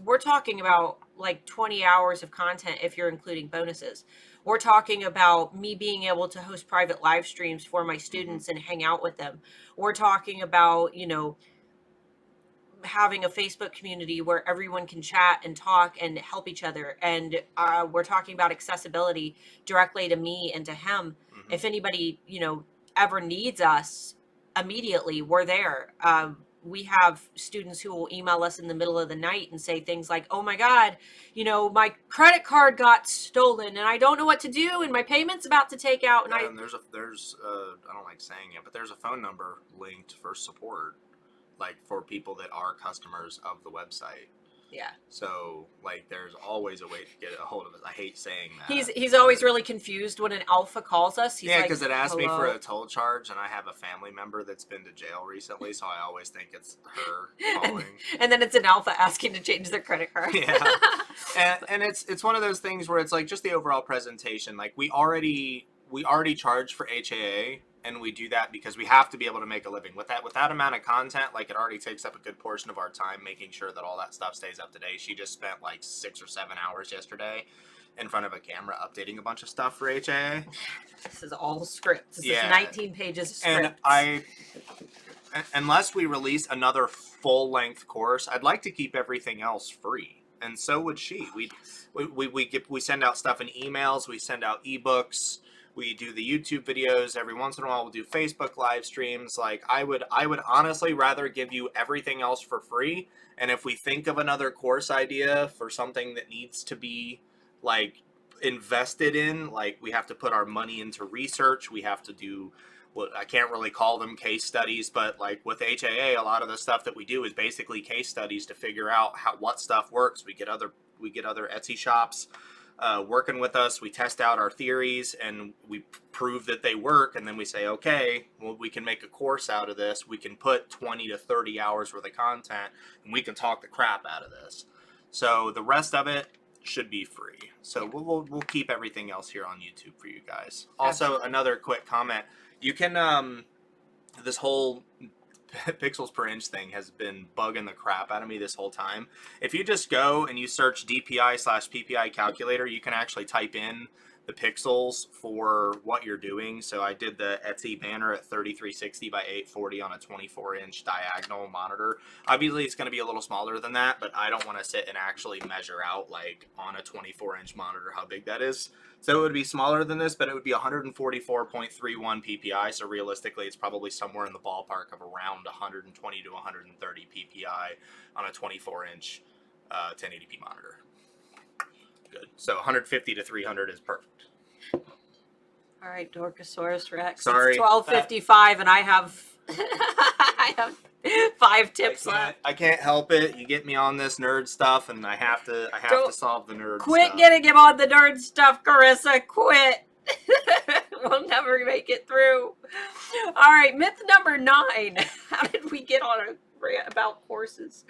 Speaker 2: we're talking about like 20 hours of content if you're including bonuses. We're talking about me being able to host private live streams for my students and hang out with them. We're talking about, having a Facebook community where everyone can chat and talk and help each other. And we're talking about accessibility directly to me and to him.
Speaker 1: Mm-hmm.
Speaker 2: If anybody, ever needs us immediately, we're there. We have students who will email us in the middle of the night and say things like, oh my God, my credit card got stolen and I don't know what to do and my payment's about to take out.
Speaker 1: And there's I don't like saying it, but there's a phone number linked for support, like for people that are customers of the website.
Speaker 2: Yeah.
Speaker 1: So like there's always a way to get a hold of us. I hate saying that.
Speaker 2: He's always really confused when an alpha calls us. He's
Speaker 1: because it asked me for
Speaker 2: hello?
Speaker 1: a toll charge, and I have a family member that's been to jail recently, so I always think it's her calling.
Speaker 2: and then it's an alpha asking to change their credit card.
Speaker 1: Yeah. And it's one of those things where it's like just the overall presentation. Like we already charge for HAA, and we do that because we have to be able to make a living with that amount of content. Like it already takes up a good portion of our time making sure that all that stuff stays up to date. She just spent like 6 or 7 hours yesterday in front of a camera updating a bunch of stuff for HAA.
Speaker 2: This is all scripts. This is 19 pages of scripts.
Speaker 1: And unless we release another full-length course, I'd like to keep everything else free. And so would she. We send out stuff in emails, we send out ebooks, we do the YouTube videos. Every once in a while we'll do Facebook live streams. Like I would honestly rather give you everything else for free. And if we think of another course idea for something that needs to be like invested in, like we have to put our money into research, we have to do what I can't really call them case studies, but like with HAA, a lot of the stuff that we do is basically case studies to figure out what stuff works. We get other Etsy shops working with us. We test out our theories and we prove that they work, and then we say, okay, well, we can make a course out of this. We can put 20 to 30 hours worth of content, and we can talk the crap out of this. So the rest of it should be free. So we'll keep everything else here on YouTube for you guys. Also, another quick comment: you can this whole pixels per inch thing has been bugging the crap out of me this whole time. If you just go and you search DPI/PPI calculator, you can actually type in the pixels for what you're doing. So I did the Etsy banner at 3360 by 840 on a 24-inch diagonal monitor. Obviously it's going to be a little smaller than that, but I don't want to sit and actually measure out like on a 24-inch monitor how big that is. So it would be smaller than this, but it would be 144.31 PPI. So realistically, it's probably somewhere in the ballpark of around 120 to 130 PPI on a 24-inch 1080p monitor. Good. So 150 to 300 is perfect.
Speaker 2: All right, Dorkosaurus Rex.
Speaker 1: Sorry.
Speaker 2: It's 12:55, and I have I have 5 tips left.
Speaker 1: I can't help it. You get me on this nerd stuff, and I have to solve the nerd
Speaker 2: Quit
Speaker 1: stuff.
Speaker 2: getting him on the nerd stuff, Carissa. Quit. We'll never make it through. All right, myth number 9. How did we get on a rant about courses?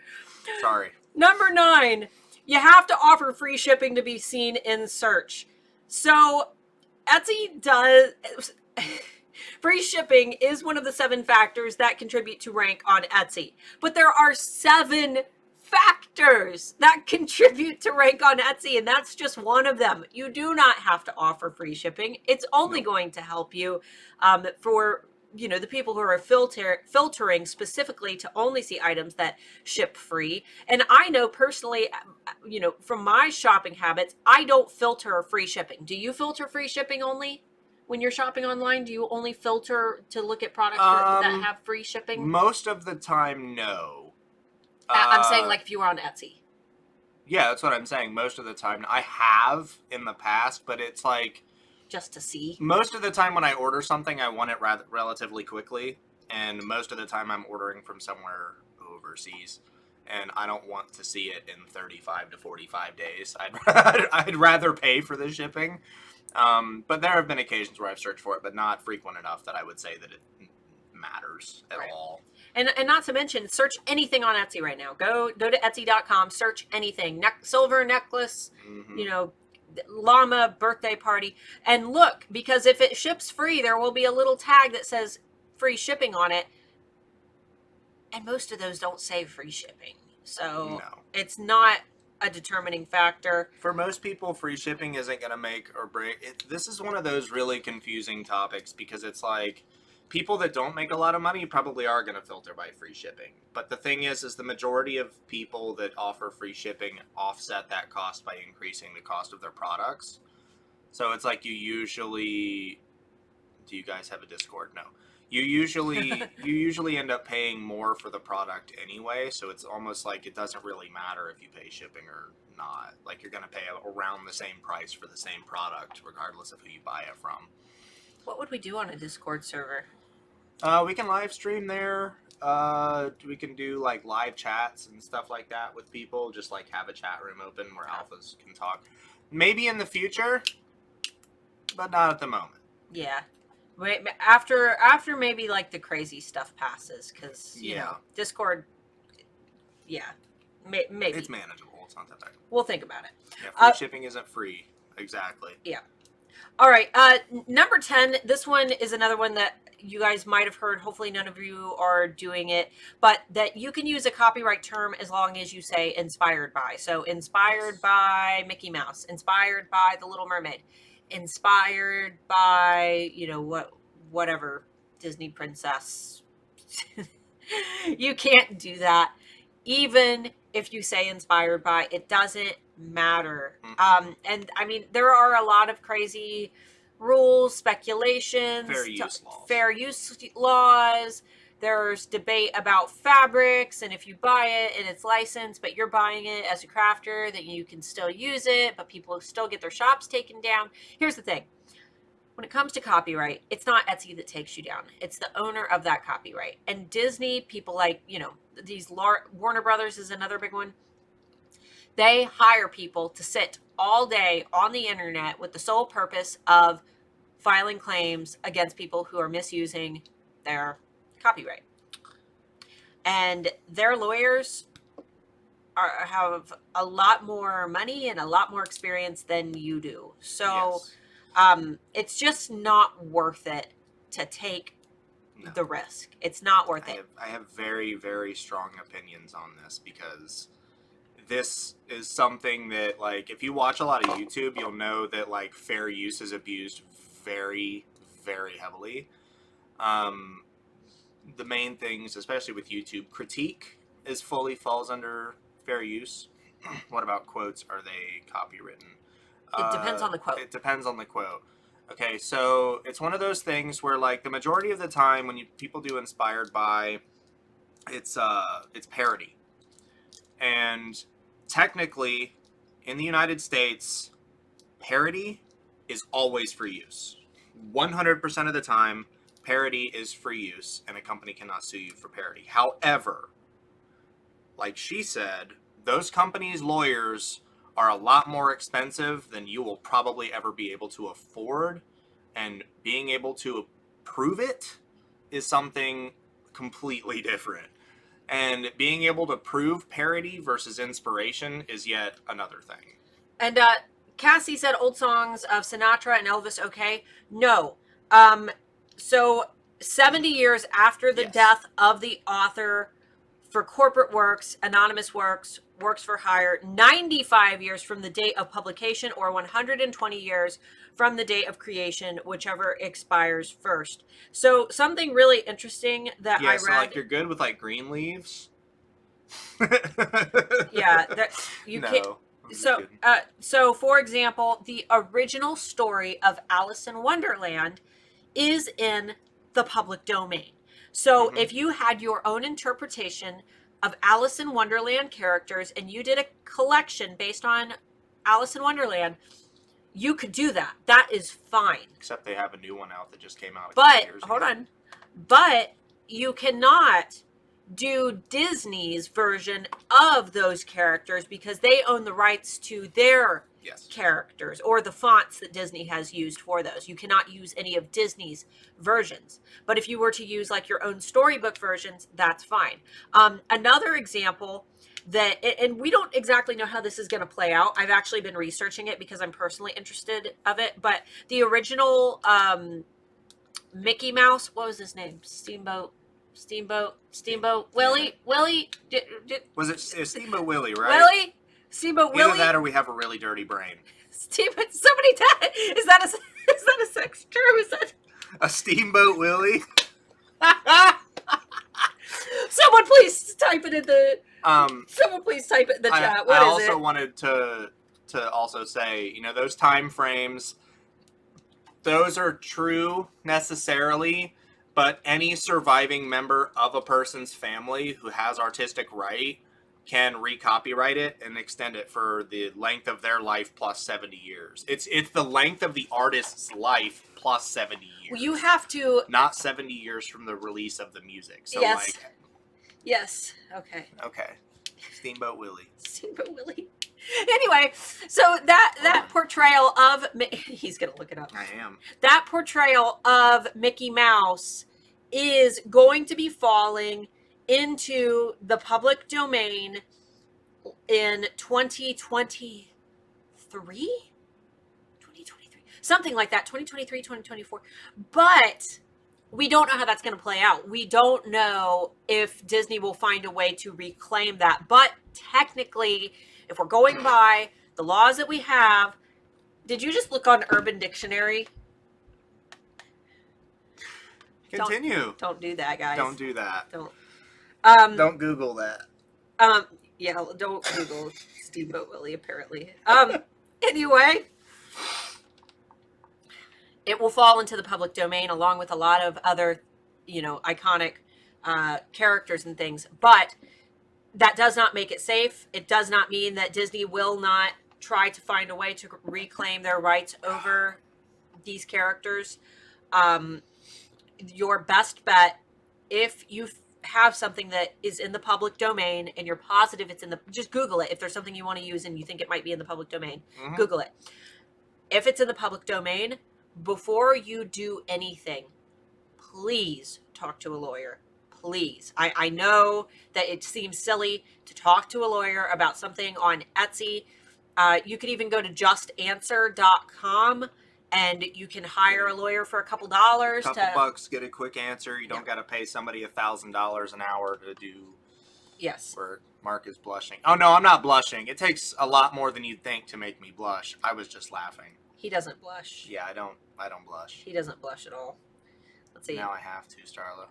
Speaker 1: Sorry.
Speaker 2: Number 9. You have to offer free shipping to be seen in search. So Etsy does... Free shipping is one of the 7 factors that contribute to rank on Etsy. But there are 7 factors that contribute to rank on Etsy, and that's just one of them. You do not have to offer free shipping. It's only going to help you for the people who are filtering specifically to only see items that ship free. And I know personally, from my shopping habits, I don't filter free shipping. Do you filter free shipping only when you're shopping online? Do you only filter to look at products that have free shipping?
Speaker 1: Most of the time, no.
Speaker 2: I'm saying like if you were on Etsy.
Speaker 1: Yeah, that's what I'm saying. Most of the time, I have in the past, but it's like
Speaker 2: just to see.
Speaker 1: Most of the time when I order something, I want it relatively quickly, and most of the time I'm ordering from somewhere overseas, and I don't want to see it in 35 to 45 days. I'd rather pay for the shipping, but there have been occasions where I've searched for it, but not frequent enough that I would say that it matters at all.
Speaker 2: And not to mention, search anything on Etsy right now. Go to Etsy.com, search anything. Silver necklace, llama birthday party, and look, because if it ships free, there will be a little tag that says free shipping on it, and most of those don't say free shipping, so it's not a determining factor.
Speaker 1: For most people, free shipping isn't going to make or break it. This is one of those really confusing topics, because it's like people that don't make a lot of money probably are going to filter by free shipping. But the thing is the majority of people that offer free shipping offset that cost by increasing the cost of their products. So it's like you usually... Do you guys have a Discord? No. You usually end up paying more for the product anyway, so it's almost like it doesn't really matter if you pay shipping or not. Like, you're going to pay around the same price for the same product regardless of who you buy it from.
Speaker 2: What would we do on a Discord server?
Speaker 1: We can live stream there. We can do like live chats and stuff like that with people. Just like have a chat room open where alphas can talk. Maybe in the future, but not at the moment.
Speaker 2: Yeah. After maybe like the crazy stuff passes, because Discord. Yeah, maybe
Speaker 1: it's manageable. It's not that bad.
Speaker 2: We'll think about it.
Speaker 1: Yeah, free shipping isn't free. Exactly.
Speaker 2: Yeah. All right. Number 10. This one is another one that you guys might have heard. Hopefully none of you are doing it, but that you can use a copyright term as long as you say inspired by. So inspired by Mickey Mouse, inspired by The Little Mermaid, inspired by, whatever Disney princess. You can't do that. Even if you say inspired by, it doesn't matter. And I mean, there are a lot of crazy rules, speculations, fair use laws. There's debate about fabrics, and if you buy it and it's licensed, but you're buying it as a crafter, then you can still use it, but people still get their shops taken down. Here's the thing. When it comes to copyright, it's not Etsy that takes you down. It's the owner of that copyright. And Disney, people like, these Warner Brothers is another big one. They hire people to sit all day on the internet with the sole purpose of filing claims against people who are misusing their copyright. And their lawyers have a lot more money and a lot more experience than you do. So it's just not worth it to take the risk. It's not worth it.
Speaker 1: I have very, very strong opinions on this, because this is something that, like, if you watch a lot of YouTube, you'll know that, like, fair use is abused very, very heavily. The main things, especially with YouTube, critique fully falls under fair use. What about quotes? Are they copywritten?
Speaker 2: It depends on the quote.
Speaker 1: It depends on the quote. Okay, so it's one of those things where, like, the majority of the time when people do inspired by, it's parody. And technically, in the United States, parody is always free use. 100% of the time, parody is free use, and a company cannot sue you for parody. However, like she said, those companies' lawyers are a lot more expensive than you will probably ever be able to afford, and being able to prove it is something completely different. And being able to prove parody versus inspiration is yet another thing.
Speaker 2: And Cassie said old songs of Sinatra and Elvis, okay? No. So 70 years after the death of the author, for corporate works, anonymous works, works for hire, 95 years from the date of publication, or 120 years from the date of creation, whichever expires first. So something really interesting that I read.
Speaker 1: So like you're good with like green leaves.
Speaker 2: Yeah, that you
Speaker 1: no,
Speaker 2: can't. So for example, the original story of Alice in Wonderland is in the public domain. So if you had your own interpretation of Alice in Wonderland characters and you did a collection based on Alice in Wonderland, you could do that. That is fine.
Speaker 1: Except they have a new one out that just came out.
Speaker 2: But hold on. But you cannot do Disney's version of those characters because they own the rights to their characters or the fonts that Disney has used for those. You cannot use any of Disney's versions. But if you were to use like your own storybook versions, that's fine. Another example that, and we don't exactly know how this is going to play out. I've actually been researching it because I'm personally interested of it. But the original Mickey Mouse, what was his name? Steamboat Willie.
Speaker 1: Was it Steamboat Willie, right?
Speaker 2: Steamboat Willie.
Speaker 1: Either that or we have a really dirty brain.
Speaker 2: Somebody died. Is that a sex term? Is that
Speaker 1: a Steamboat Willie?
Speaker 2: Someone please type it in the. Someone please type it in the chat.
Speaker 1: I also wanted to also say, you know, those time frames, those are true necessarily. But any surviving member of a person's family who has artistic right can recopyright it and extend it for the length of their life plus 70 years. It's the length of the artist's life plus 70 years.
Speaker 2: Well, you have to...
Speaker 1: Not 70 years from the release of the music. So
Speaker 2: yes.
Speaker 1: Like...
Speaker 2: Yes. Okay.
Speaker 1: Okay. Steamboat Willie.
Speaker 2: Steamboat Willie. Anyway, so that portrayal of... He's going to look it up.
Speaker 1: I am.
Speaker 2: That portrayal of Mickey Mouse is going to be falling into the public domain in 2023? 2023. Something like that. 2023, 2024. But we don't know how that's going to play out. We don't know if Disney will find a way to reclaim that. But technically... If we're going by the laws that we have, did you just look on Urban Dictionary?
Speaker 1: Continue.
Speaker 2: Don't do that, guys.
Speaker 1: Don't do that.
Speaker 2: Don't
Speaker 1: Google that.
Speaker 2: Yeah, don't Google Steamboat Willie, apparently. Anyway, it will fall into the public domain along with a lot of other, you know, iconic characters and things. But that does not make it safe. It does not mean that Disney will not try to find a way to reclaim their rights over these characters. Your best bet, if you have something that is in the public domain and you're positive it's in the... Just Google it. If there's something you want to use and you think it might be in the public domain, Google it. If it's in the public domain, before you do anything, please talk to a lawyer. Please. I know that it seems silly to talk to a lawyer about something on Etsy. You could even go to justanswer.com and you can hire a lawyer for a couple dollars.
Speaker 1: $2 get a quick answer. You don't got to pay somebody $1,000 an hour to do work. Mark is blushing. Oh, no, I'm not blushing. It takes a lot more than you'd think to make me blush. I was just laughing.
Speaker 2: He doesn't blush.
Speaker 1: Yeah, I don't blush.
Speaker 2: He doesn't blush at all. Let's see.
Speaker 1: Now I have to, Starla.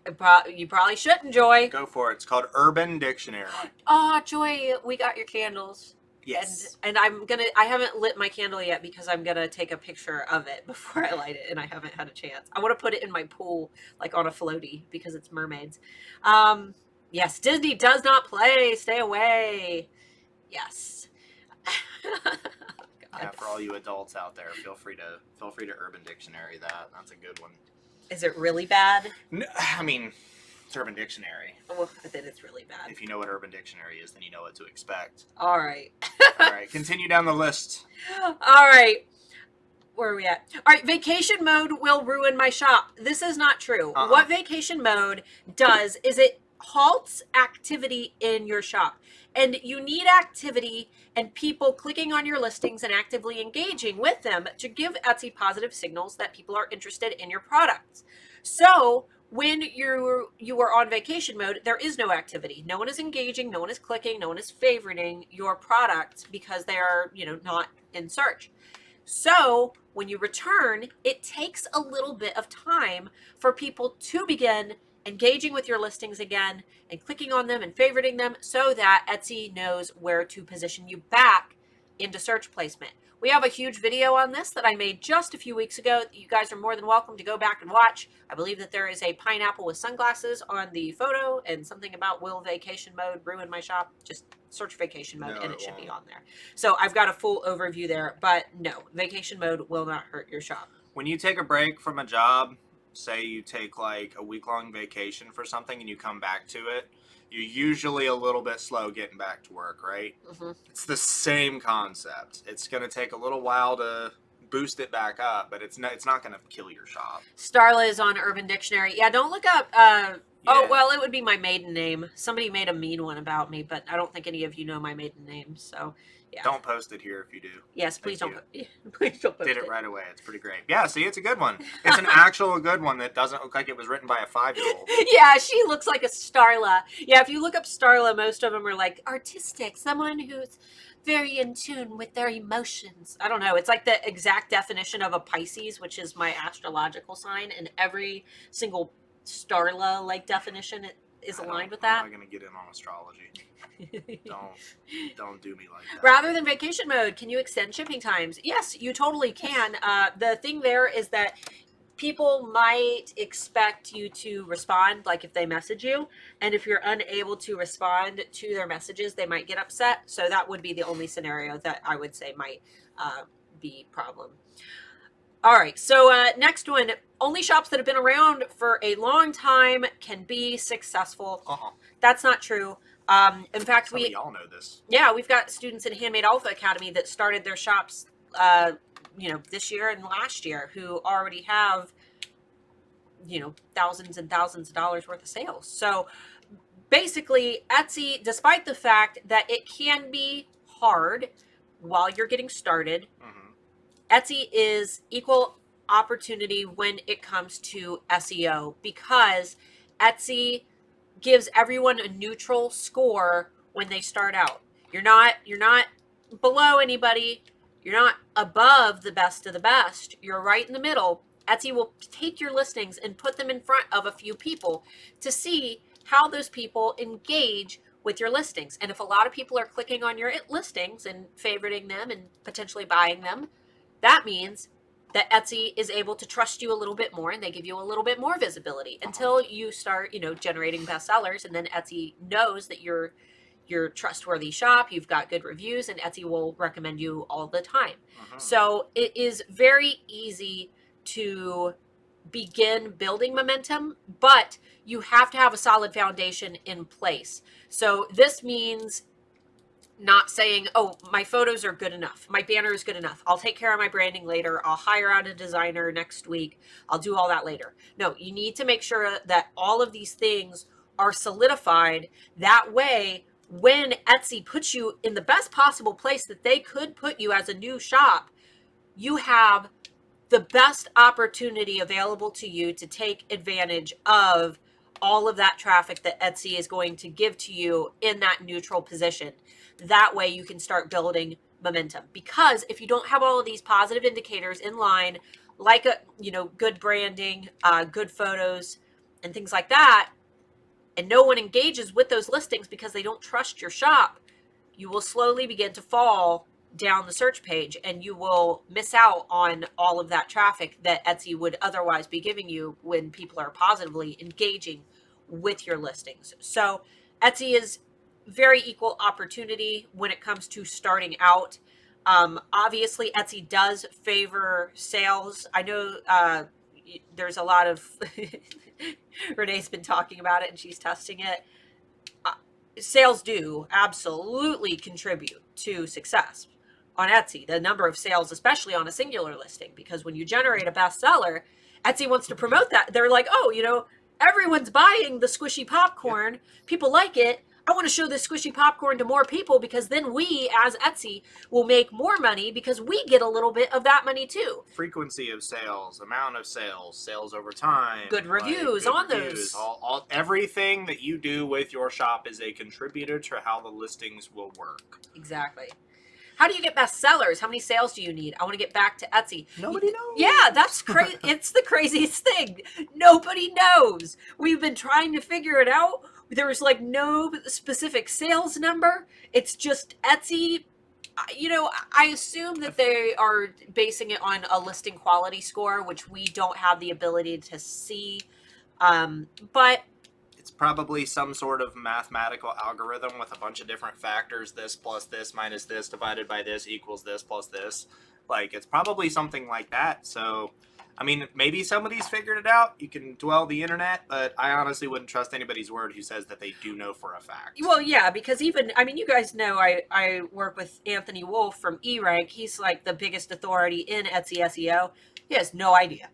Speaker 2: You probably shouldn't, Joy.
Speaker 1: Go for it. It's called Urban Dictionary.
Speaker 2: Oh, Joy, we got your candles.
Speaker 1: Yes.
Speaker 2: And I haven't lit my candle yet because I'm going to take a picture of it before I light it, and I haven't had a chance. I want to put it in my pool, like on a floaty, because it's mermaids. Yes, Disney does not play. Stay away. Yes.
Speaker 1: Yeah, for all you adults out there, feel free to Urban Dictionary that. That's a good one.
Speaker 2: Is it really bad?
Speaker 1: No, I mean, it's Urban Dictionary.
Speaker 2: Well, then it's really bad.
Speaker 1: If you know what Urban Dictionary is, then you know what to expect.
Speaker 2: All right.
Speaker 1: All right, continue down the list.
Speaker 2: All right. Where are we at? All right, vacation mode will ruin my shop. This is not true. What vacation mode does is it halts activity in your shop. And you need activity and people clicking on your listings and actively engaging with them to give Etsy positive signals that people are interested in your products. So when you are on vacation mode, there is no activity. No one is engaging, no one is clicking, no one is favoriting your products because they are, not in search. So when you return, it takes a little bit of time for people to begin engaging with your listings again and clicking on them and favoriting them so that Etsy knows where to position you back into search placement. We have a huge video on this that I made just a few weeks ago. You guys are more than welcome to go back and watch. I believe that there is a pineapple with sunglasses on the photo and something about will vacation mode ruin my shop. Just search vacation mode and it should be on there. So I've got a full overview there, but no, vacation mode will not hurt your shop.
Speaker 1: When you take a break from a job, say you take like a week-long vacation for something and you come back to it, you're usually a little bit slow getting back to work, right?
Speaker 2: Mm-hmm.
Speaker 1: It's the same concept. It's going to take a little while to boost it back up, but it's not going to kill your shop.
Speaker 2: Starla is on Urban Dictionary. Yeah, don't look up. Oh, well, it would be my maiden name. Somebody made a mean one about me, but I don't think any of you know my maiden name, so yeah.
Speaker 1: Don't post it here if you do.
Speaker 2: Yes, please don't. Please don't post it.
Speaker 1: Did it right away. It's pretty great. Yeah, see, it's a good one. It's an actual good one that doesn't look like it was written by a 5-year-old.
Speaker 2: Yeah, she looks like a Starla. Yeah, if you look up Starla, most of them are like artistic, someone who's very in tune with their emotions. I don't know. It's like the exact definition of a Pisces, which is my astrological sign, and every single Starla like definition is aligned with that.
Speaker 1: I'm not going to get in on astrology. Don't do me like that.
Speaker 2: Rather than vacation mode, can you extend shipping times? Yes, you totally can. The thing there is that people might expect you to respond, like if they message you, and if you're unable to respond to their messages, they might get upset. So that would be the only scenario that I would say might be problem. All right, so next one, only shops that have been around for a long time can be successful. That's not true. In fact,
Speaker 1: Some of y'all know this.
Speaker 2: Yeah, we've got students in Handmade Alpha Academy that started their shops, this year and last year who already have, thousands and thousands of dollars worth of sales. So basically, Etsy, despite the fact that it can be hard while you're getting started, Etsy is equal opportunity when it comes to SEO because Etsy gives everyone a neutral score when they start out. You're not below anybody. You're not above the best of the best. You're right in the middle. Etsy will take your listings and put them in front of a few people to see how those people engage with your listings. And if a lot of people are clicking on your listings and favoriting them and potentially buying them, that means that Etsy is able to trust you a little bit more and they give you a little bit more visibility until you start, generating bestsellers. And then Etsy knows that you're trustworthy shop, you've got good reviews, and Etsy will recommend you all the time. So it is very easy to begin building momentum, but you have to have a solid foundation in place. So this means not saying, oh, my photos are good enough. My banner is good enough. I'll take care of my branding later. I'll hire out a designer next week. I'll do all that later. No, you need to make sure that all of these things are solidified. That way, when Etsy puts you in the best possible place that they could put you as a new shop, you have the best opportunity available to you to take advantage of all of that traffic that Etsy is going to give to you in that neutral position. That way you can start building momentum. Because if you don't have all of these positive indicators in line, like good branding, good photos, and things like that, and no one engages with those listings because they don't trust your shop, you will slowly begin to fall down the search page and you will miss out on all of that traffic that Etsy would otherwise be giving you when people are positively engaging with your listings. So Etsy is very equal opportunity when it comes to starting out. Obviously, Etsy does favor sales. I know there's a lot of Renee's been talking about it and she's testing it. Sales do absolutely contribute to success on Etsy. The number of sales, especially on a singular listing, because when you generate a bestseller, Etsy wants to promote that. They're like, oh, everyone's buying the squishy popcorn. People like it. I want to show this squishy popcorn to more people because then we, as Etsy, will make more money because we get a little bit of that money too.
Speaker 1: Frequency of sales, amount of sales, sales over time,
Speaker 2: good reviews on those.
Speaker 1: All everything that you do with your shop is a contributor to how the listings will work.
Speaker 2: Exactly. How do you get bestsellers? How many sales do you need? I want to get back to Etsy.
Speaker 1: Nobody knows.
Speaker 2: Yeah, that's crazy. It's the craziest thing. Nobody knows. We've been trying to figure it out. There's like no specific sales number. It's just Etsy. You know, I assume that they are basing it on a listing quality score, which we don't have the ability to see. But
Speaker 1: it's probably some sort of mathematical algorithm with a bunch of different factors. This plus this minus this divided by this equals this plus this. Like, it's probably something like that. So, I mean, maybe somebody's figured it out. You can dwell the internet, but I honestly wouldn't trust anybody's word who says that they do know for a fact.
Speaker 2: Well, yeah, because even, I mean, you guys know I work with Anthony Wolf from E-Rank. He's like the biggest authority in Etsy SEO. He has no idea.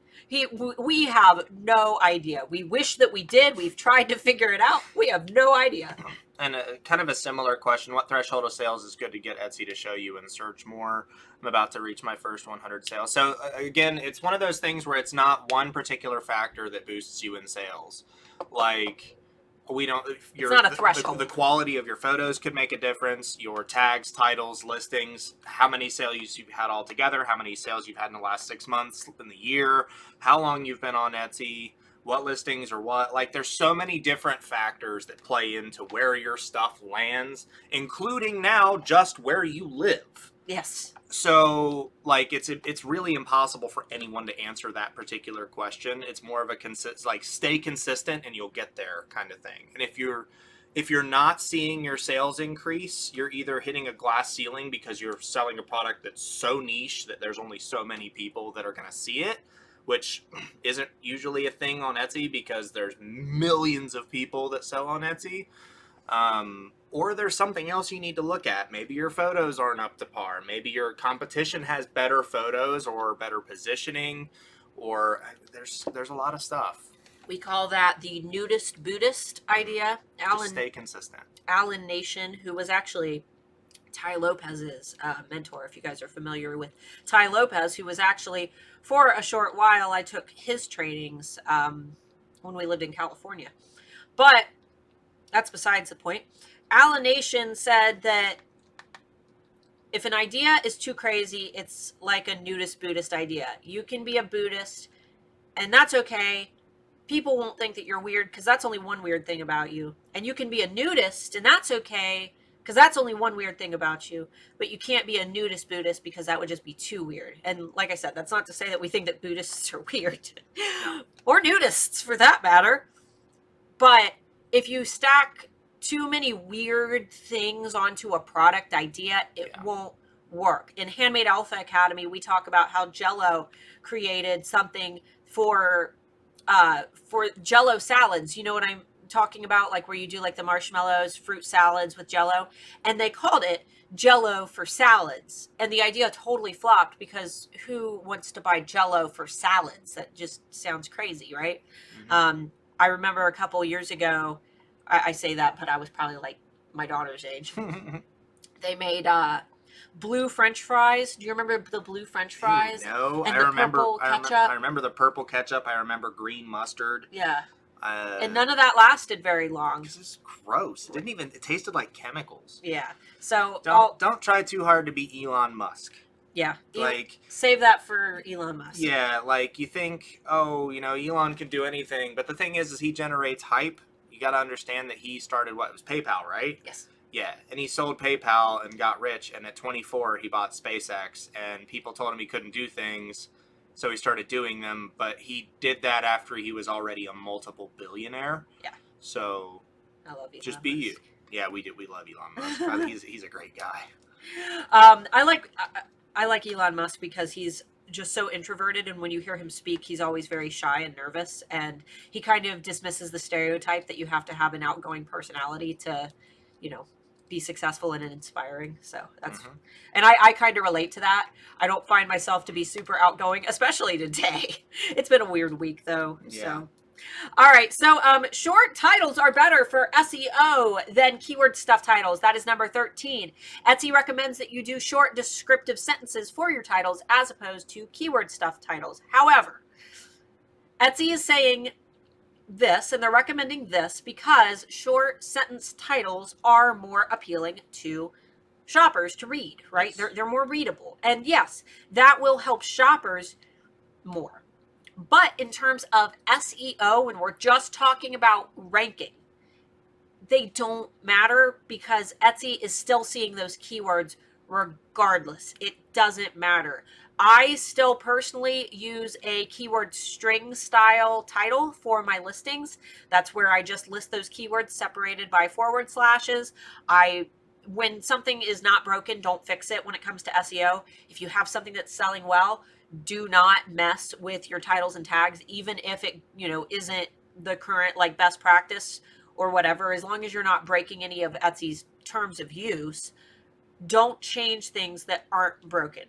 Speaker 2: We have no idea. We wish that we did. We've tried to figure it out. We have no idea.
Speaker 1: And kind of a similar question, what threshold of sales is good to get Etsy to show you and search more? I'm about to reach my first 100 sales. So again, it's one of those things where it's not one particular factor that boosts you in sales. Like, we don't,
Speaker 2: it's not a threshold.
Speaker 1: The quality of your photos could make a difference. Your tags, titles, listings, how many sales you've had altogether, how many sales you've had in the last 6 months, in the year, how long you've been on Etsy, what listings or what. Like, there's so many different factors that play into where your stuff lands, including now just where you live.
Speaker 2: Yes.
Speaker 1: So, like, it's really impossible for anyone to answer that particular question. It's more of a stay consistent and you'll get there kind of thing. And if you're not seeing your sales increase, you're either hitting a glass ceiling because you're selling a product that's so niche that there's only so many people that are going to see it, which isn't usually a thing on Etsy because there's millions of people that sell on Etsy. Or there's something else you need to look at. Maybe your photos aren't up to par. Maybe your competition has better photos or better positioning, or there's a lot of stuff.
Speaker 2: We call that the nudist Buddhist idea.
Speaker 1: Just stay consistent.
Speaker 2: Alan Nation, who was actually Ty Lopez's mentor, if you guys are familiar with Ty Lopez, who was actually, for a short while, I took his trainings when we lived in California. But that's besides the point. Alan Nation said that if an idea is too crazy, it's like a nudist Buddhist idea. You can be a Buddhist, and that's okay. People won't think that you're weird because that's only one weird thing about you. And you can be a nudist, and that's okay because that's only one weird thing about you. But you can't be a nudist Buddhist because that would just be too weird. And like I said, that's not to say that we think that Buddhists are weird. Or nudists, for that matter. But if you stack too many weird things onto a product idea, it won't work. In Handmade Alpha Academy, we talk about how Jell-O created something for Jell-O salads. You know what I'm talking about? Like where you do like the marshmallows, fruit salads with Jell-O. And they called it Jell-O for salads. And the idea totally flopped because who wants to buy Jell-O for salads? That just sounds crazy, right? Mm-hmm. I remember a couple years ago, I say that, but I was probably like my daughter's age. They made blue French fries. Do you remember the blue French fries?
Speaker 1: No,
Speaker 2: and
Speaker 1: I remember.
Speaker 2: Purple ketchup?
Speaker 1: I remember the purple ketchup. I remember green mustard.
Speaker 2: Yeah. And none of that lasted very long.
Speaker 1: This is gross. It didn't even. It tasted like chemicals.
Speaker 2: Yeah. So
Speaker 1: don't try too hard to be Elon Musk.
Speaker 2: Yeah.
Speaker 1: Like,
Speaker 2: save that for Elon Musk.
Speaker 1: Yeah, like you think, oh, you know, Elon can do anything, but the thing is he generates hype. You got to understand that he started it was PayPal, right?
Speaker 2: Yes.
Speaker 1: Yeah, and he sold PayPal and got rich, and at 24 he bought SpaceX, and people told him he couldn't do things, so he started doing them, but he did that after he was already a multiple billionaire.
Speaker 2: Yeah.
Speaker 1: So
Speaker 2: I love Elon
Speaker 1: just be
Speaker 2: Musk.
Speaker 1: You. Yeah, we do. We love Elon Musk. He's a great guy.
Speaker 2: I like Elon Musk because he's just so introverted, and when you hear him speak, he's always very shy and nervous, and he kind of dismisses the stereotype that you have to have an outgoing personality to, you know, be successful and inspiring. So that's and I kind of relate to that. I don't find myself to be super outgoing, especially today. It's been a weird week though.
Speaker 1: Yeah.
Speaker 2: So All right, so short titles are better for SEO than keyword stuff titles. That is number 13. Etsy recommends that you do short descriptive sentences for your titles as opposed to keyword stuff titles. However, Etsy is saying this, and they're recommending this because short sentence titles are more appealing to shoppers to read, right?
Speaker 1: Yes.
Speaker 2: They're more readable. And yes, that will help shoppers more. But in terms of SEO, when we're just talking about ranking, they don't matter because Etsy is still seeing those keywords regardless. It doesn't matter. I still personally use a keyword string style title for my listings. That's where I just list those keywords separated by forward slashes. When something is not broken, don't fix it when it comes to SEO. If you have something that's selling well, do not mess with your titles and tags, even if it, isn't the current like best practice or whatever. As long as you're not breaking any of Etsy's terms of use, don't change things that aren't broken.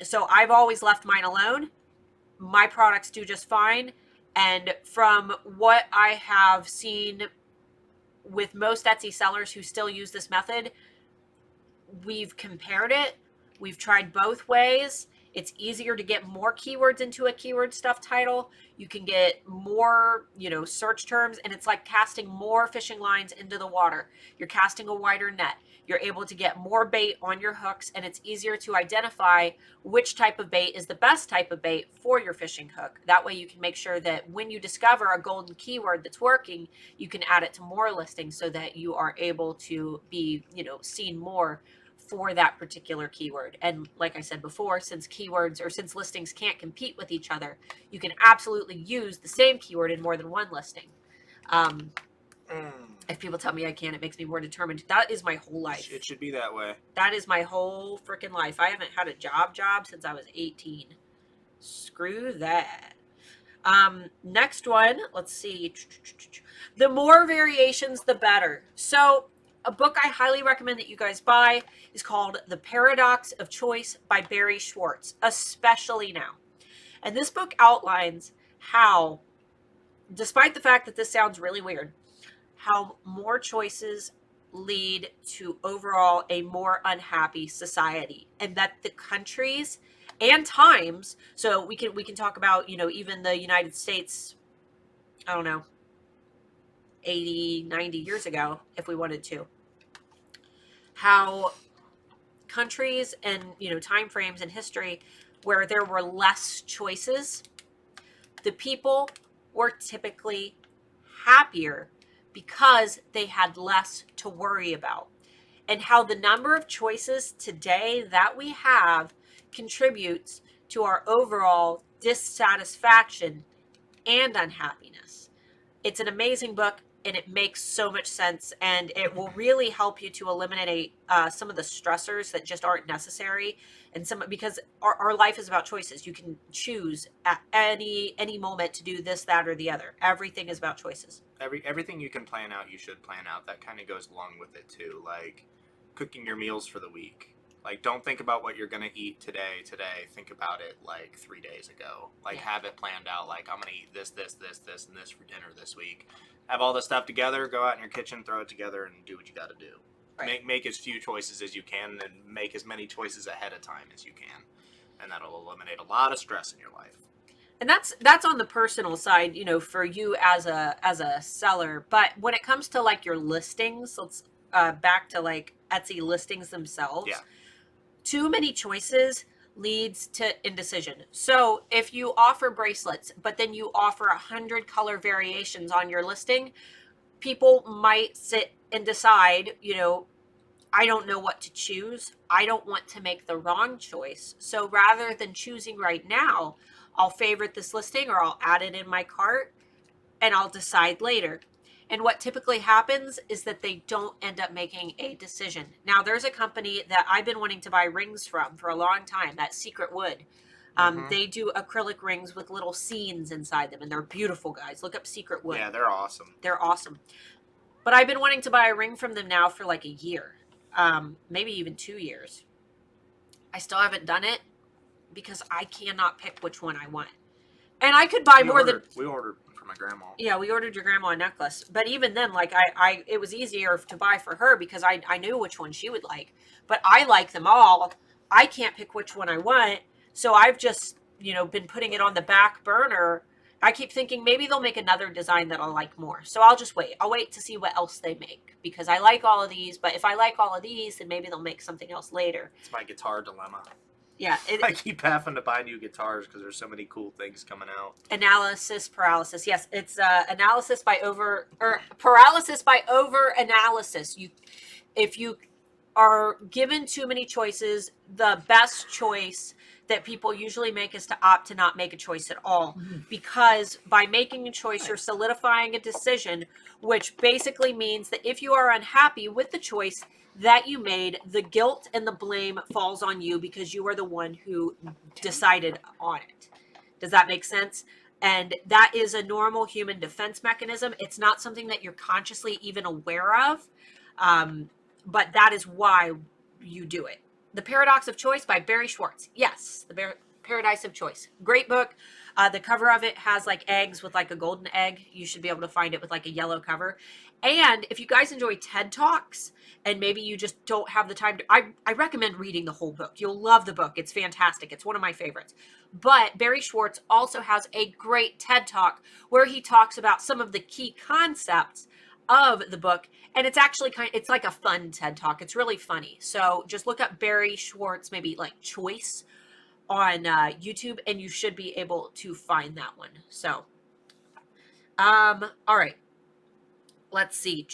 Speaker 2: So I've always left mine alone. My products do just fine. And from what I have seen with most Etsy sellers who still use this method, we've compared it. We've tried both ways. It's easier to get more keywords into a keyword stuff title. You can get more, search terms, and it's like casting more fishing lines into the water. You're casting a wider net. You're able to get more bait on your hooks, and it's easier to identify which type of bait is the best type of bait for your fishing hook. That way you can make sure that when you discover a golden keyword that's working, you can add it to more listings so that you are able to be, seen more for that particular keyword. And like I said before, since listings can't compete with each other, you can absolutely use the same keyword in more than one listing. If people tell me I can, it makes me more determined. That is my whole life.
Speaker 1: It should be that way.
Speaker 2: That is my whole freaking life. I haven't had a job since I was 18. Screw that. Next one, let's see. The more variations, the better. So a book I highly recommend that you guys buy is called The Paradox of Choice by Barry Schwartz, especially now. And this book outlines how, despite the fact that this sounds really weird, how more choices lead to overall a more unhappy society, and that the countries and times, so we can talk about, even the United States, I don't know, 80, 90 years ago, if we wanted to, how countries and, time frames in history where there were less choices, the people were typically happier because they had less to worry about. And how the number of choices today that we have contributes to our overall dissatisfaction and unhappiness. It's an amazing book, and it makes so much sense, and it will really help you to eliminate some of the stressors that just aren't necessary, and because our life is about choices. You can choose at any moment to do this, that, or the other. Everything is about choices.
Speaker 1: Everything you can plan out, you should plan out. That kind of goes along with it too, like cooking your meals for the week. Like, don't think about what you're going to eat today. Think about it like 3 days ago. Like, have it planned out. Like, I'm going to eat this, and this for dinner this week. Have all this stuff together. Go out in your kitchen, throw it together, and do what you got to do. Right. Make as few choices as you can, and make as many choices ahead of time as you can. And that'll eliminate a lot of stress in your life.
Speaker 2: And that's on the personal side, for you as a seller. But when it comes to like your listings, let's back to like Etsy listings themselves.
Speaker 1: Yeah.
Speaker 2: Too many choices leads to indecision. So if you offer bracelets, but then you offer 100 color variations on your listing, people might sit and decide, I don't know what to choose. I don't want to make the wrong choice. So rather than choosing right now, I'll favorite this listing or I'll add it in my cart and I'll decide later. And what typically happens is that they don't end up making a decision. Now, there's a company that I've been wanting to buy rings from for a long time, that's Secret Wood. They do acrylic rings with little scenes inside them, and they're beautiful, guys. Look up Secret Wood.
Speaker 1: Yeah, they're awesome.
Speaker 2: They're awesome. But I've been wanting to buy a ring from them now for like a year, maybe even 2 years. I still haven't done it because I cannot pick which one I want. And I could buy more than...
Speaker 1: We ordered for my grandma.
Speaker 2: Yeah, we ordered your grandma a necklace. But even then, like, it was easier to buy for her because I knew which one she would like. But I like them all. I can't pick which one I want. So I've just, been putting it on the back burner. I keep thinking maybe they'll make another design that I'll like more. So I'll just wait. I'll wait to see what else they make because I like all of these. But if I like all of these, then maybe they'll make something else later.
Speaker 1: It's my guitar dilemma.
Speaker 2: Yeah.
Speaker 1: I keep having to buy new guitars because there's so many cool things coming out.
Speaker 2: Analysis paralysis. Yes, it's paralysis by over analysis. If you are given too many choices, the best choice that people usually make is to opt to not make a choice at all. Because by making a choice, you're solidifying a decision, which basically means that if you are unhappy with the choice that you made, the guilt and the blame falls on you because you are the one who decided on it. Does that make sense? And that is a normal human defense mechanism. It's not something that you're consciously even aware of, but that is why you do it. The Paradox of Choice by Barry Schwartz. Yes, the Paradise of Choice. Great book. The cover of it has like eggs with like a golden egg. You should be able to find it with like a yellow cover. And if you guys enjoy TED Talks and maybe you just don't have the time to, I recommend reading the whole book. You'll love the book. It's fantastic. It's one of my favorites. But Barry Schwartz also has a great TED Talk where he talks about some of the key concepts of the book, and it's actually it's like a fun TED Talk. It's really funny. So just look up Barry Schwartz, maybe like Choice on YouTube, and you should be able to find that one. So, all right. Let's see.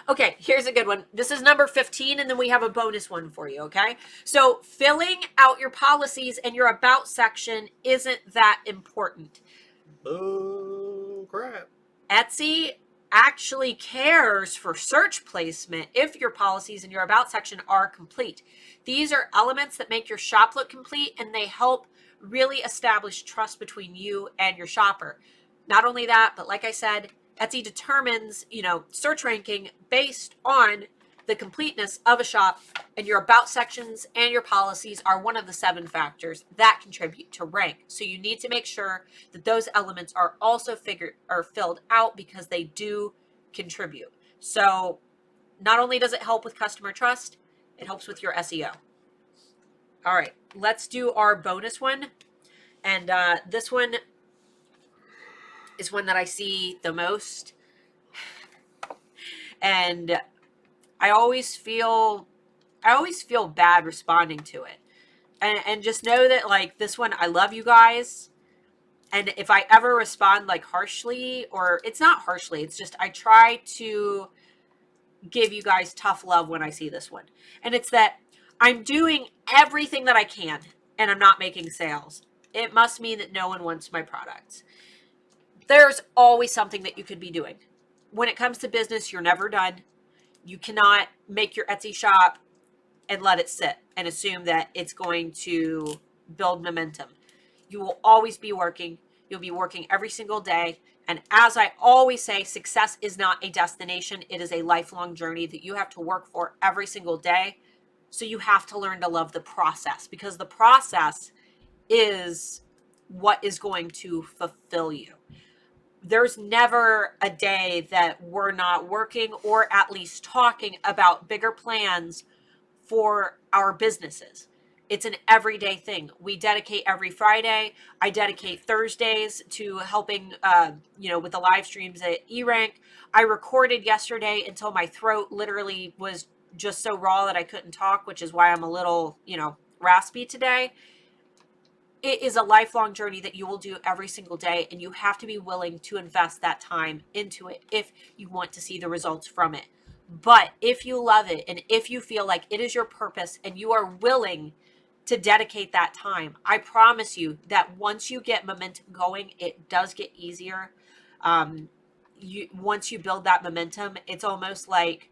Speaker 2: Okay, here's a good one. This is number 15, and then we have a bonus one for you, okay? So filling out your policies and your about section isn't that important.
Speaker 1: Oh, crap.
Speaker 2: Etsy actually cares for search placement if your policies and your about section are complete. These are elements that make your shop look complete, and they help really establish trust between you and your shopper. Not only that, but like I said, Etsy determines, search ranking based on the completeness of a shop, and your about sections and your policies are one of the 7 factors that contribute to rank. So you need to make sure that those elements are also filled out because they do contribute. So not only does it help with customer trust, it helps with your SEO. All right, let's do our bonus one. And this one is one that I see the most. And I always feel bad responding to it. And just know that like this one, I love you guys. And if I ever respond like harshly, or it's not harshly, it's just I try to give you guys tough love when I see this one. And it's that I'm doing everything that I can and I'm not making sales. It must mean that no one wants my products. There's always something that you could be doing. When it comes to business, you're never done. You cannot make your Etsy shop and let it sit and assume that it's going to build momentum. You will always be working. You'll be working every single day. And as I always say, success is not a destination. It is a lifelong journey that you have to work for every single day. So you have to learn to love the process, because the process is what is going to fulfill you. There's never a day that we're not working or at least talking about bigger plans for our businesses. It's an everyday thing. We dedicate every Friday. I dedicate Thursdays to helping, with the live streams at eRank. I recorded yesterday until my throat literally was just so raw that I couldn't talk, which is why I'm a little, raspy today. It is a lifelong journey that you will do every single day, and you have to be willing to invest that time into it if you want to see the results from it. But if you love it and if you feel like it is your purpose and you are willing to dedicate that time, I promise you that once you get momentum going, it does get easier. Once you build that momentum, it's almost like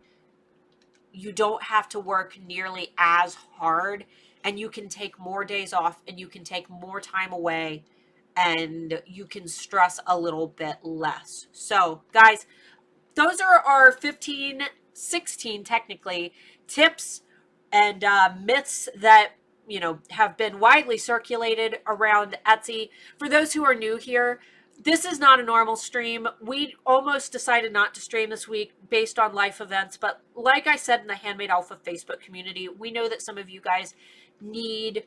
Speaker 2: you don't have to work nearly as hard, and you can take more days off and you can take more time away and you can stress a little bit less. So guys, those are our 16 technically tips and myths that have been widely circulated around Etsy. For those who are new here, this is not a normal stream. We almost decided not to stream this week based on life events, but like I said in the Handmade Alpha Facebook community, we know that some of you guys need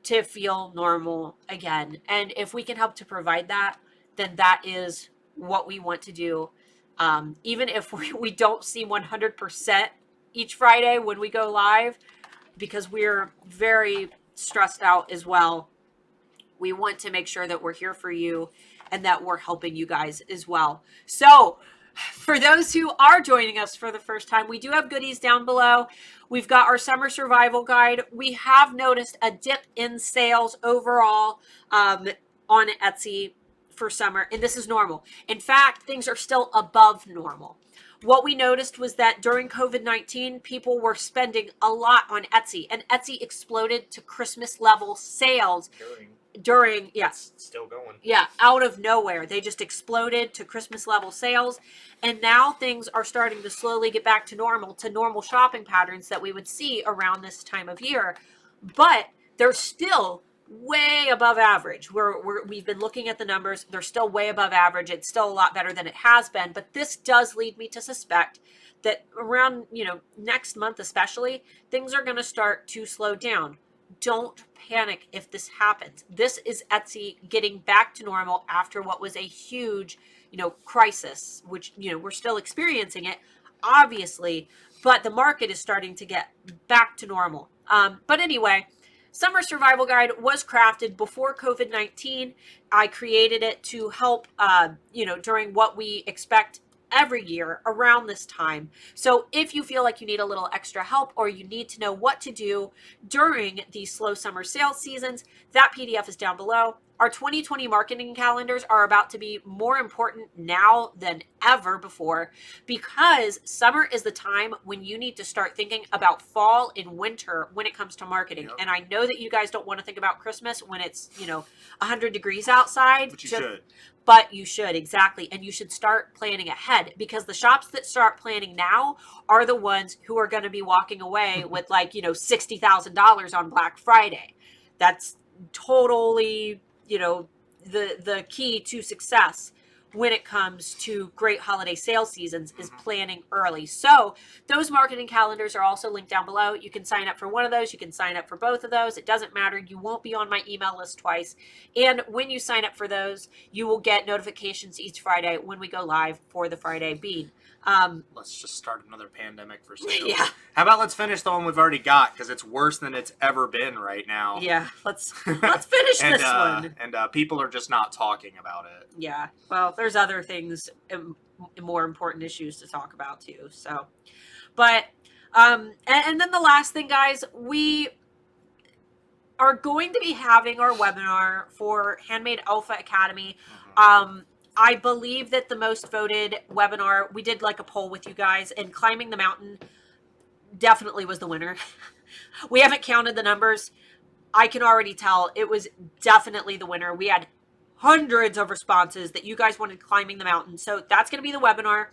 Speaker 2: to feel normal again. And if we can help to provide that, then that is what we want to do. Even if we don't seem 100% each Friday when we go live, because we're very stressed out as well. We want to make sure that we're here for you and that we're helping you guys as well. So for those who are joining us for the first time, we do have goodies down below. We've got our summer survival guide. We have noticed a dip in sales overall on Etsy for summer, and this is normal. In fact, things are still above normal. What we noticed was that during COVID-19, people were spending a lot on Etsy, and Etsy exploded to Christmas level sales during yes,
Speaker 1: still going.
Speaker 2: Yeah, out of nowhere. They just exploded to Christmas level sales, and now things are starting to slowly get back to normal shopping patterns that we would see around this time of year. But they're still way above average. We've been looking at the numbers. They're still way above average. It's still a lot better than it has been, but this does lead me to suspect that around, next month especially, things are going to start to slow down. Don't panic if this happens. This is Etsy getting back to normal after what was a huge, crisis, which, we're still experiencing it, obviously, but the market is starting to get back to normal. But anyway, Summer Survival Guide was crafted before COVID-19. I created it to help, during what we expect every year around this time. So if you feel like you need a little extra help or you need to know what to do during these slow summer sales seasons, that PDF is down below. Our 2020 marketing calendars are about to be more important now than ever before, because summer is the time when you need to start thinking about fall and winter when it comes to marketing. Yep. And I know that you guys don't want to think about Christmas when it's, 100 degrees outside.
Speaker 1: But you should.
Speaker 2: But you should, exactly. And you should start planning ahead, because the shops that start planning now are the ones who are going to be walking away with $60,000 on Black Friday. That's totally, the key to success when it comes to great holiday sales seasons is planning early. So those marketing calendars are also linked down below. You can sign up for one of those. You can sign up for both of those. It doesn't matter. You won't be on my email list twice. And when you sign up for those, you will get notifications each Friday when we go live for the Friday bean.
Speaker 1: Let's just start another pandemic for sales.
Speaker 2: Yeah.
Speaker 1: How about let's finish the one we've already got, because it's worse than it's ever been right now.
Speaker 2: Yeah, let's finish this one.
Speaker 1: And people are just not talking about it.
Speaker 2: Yeah, well, there's other things, more important issues to talk about too. So, but and then the last thing, guys, we are going to be having our webinar for Handmade Alpha Academy. I believe that the most voted webinar, we did like a poll with you guys, and Climbing the Mountain definitely was the winner. We haven't counted the numbers. I can already tell it was definitely the winner. We had hundreds of responses that you guys wanted Climbing the Mountain. So that's going to be the webinar.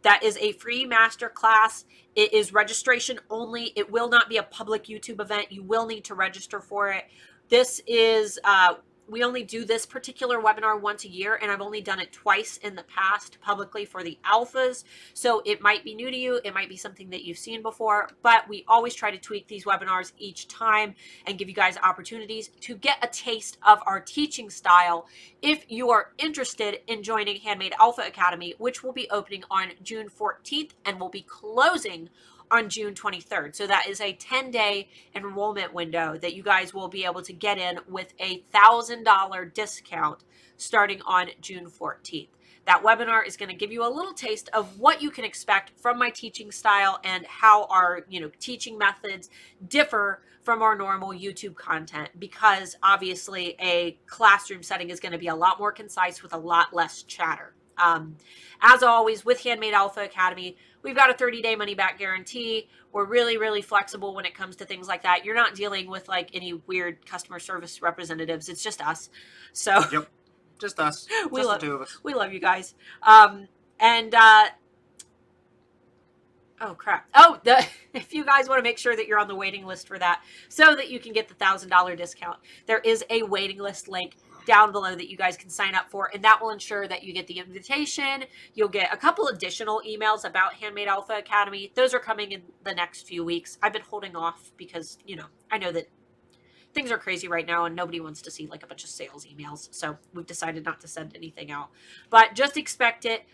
Speaker 2: That is a free master class. It is registration only. It will not be a public YouTube event. You will need to register for it. This is, we only do this particular webinar once a year, and I've only done it twice in the past publicly for the alphas. So it might be new to you. It might be something that you've seen before, but we always try to tweak these webinars each time and give you guys opportunities to get a taste of our teaching style. If you are interested in joining Handmade Alpha Academy, which will be opening on June 14th and will be closing on June 23rd. So that is a 10-day enrollment window that you guys will be able to get in with a $1,000 discount starting on June 14th. That webinar is going to give you a little taste of what you can expect from my teaching style and how our, teaching methods differ from our normal YouTube content, because obviously a classroom setting is going to be a lot more concise with a lot less chatter. As always, with Handmade Alpha Academy, we've got a 30-day money-back guarantee. We're really, really flexible when it comes to things like that. You're not dealing with like any weird customer service representatives. It's just us. So
Speaker 1: yep, just us.
Speaker 2: We
Speaker 1: just
Speaker 2: love
Speaker 1: the two of us.
Speaker 2: We love you guys. Oh crap. Oh, if you guys want to make sure that you're on the waiting list for that so that you can get the $1,000 discount, there is a waiting list link down below that you guys can sign up for, and that will ensure that you get the invitation. You'll get a couple additional emails about Handmade Alpha Academy. Those are coming in the next few weeks. I've been holding off because, I know that things are crazy right now and nobody wants to see like a bunch of sales emails. So we've decided not to send anything out, but just expect it.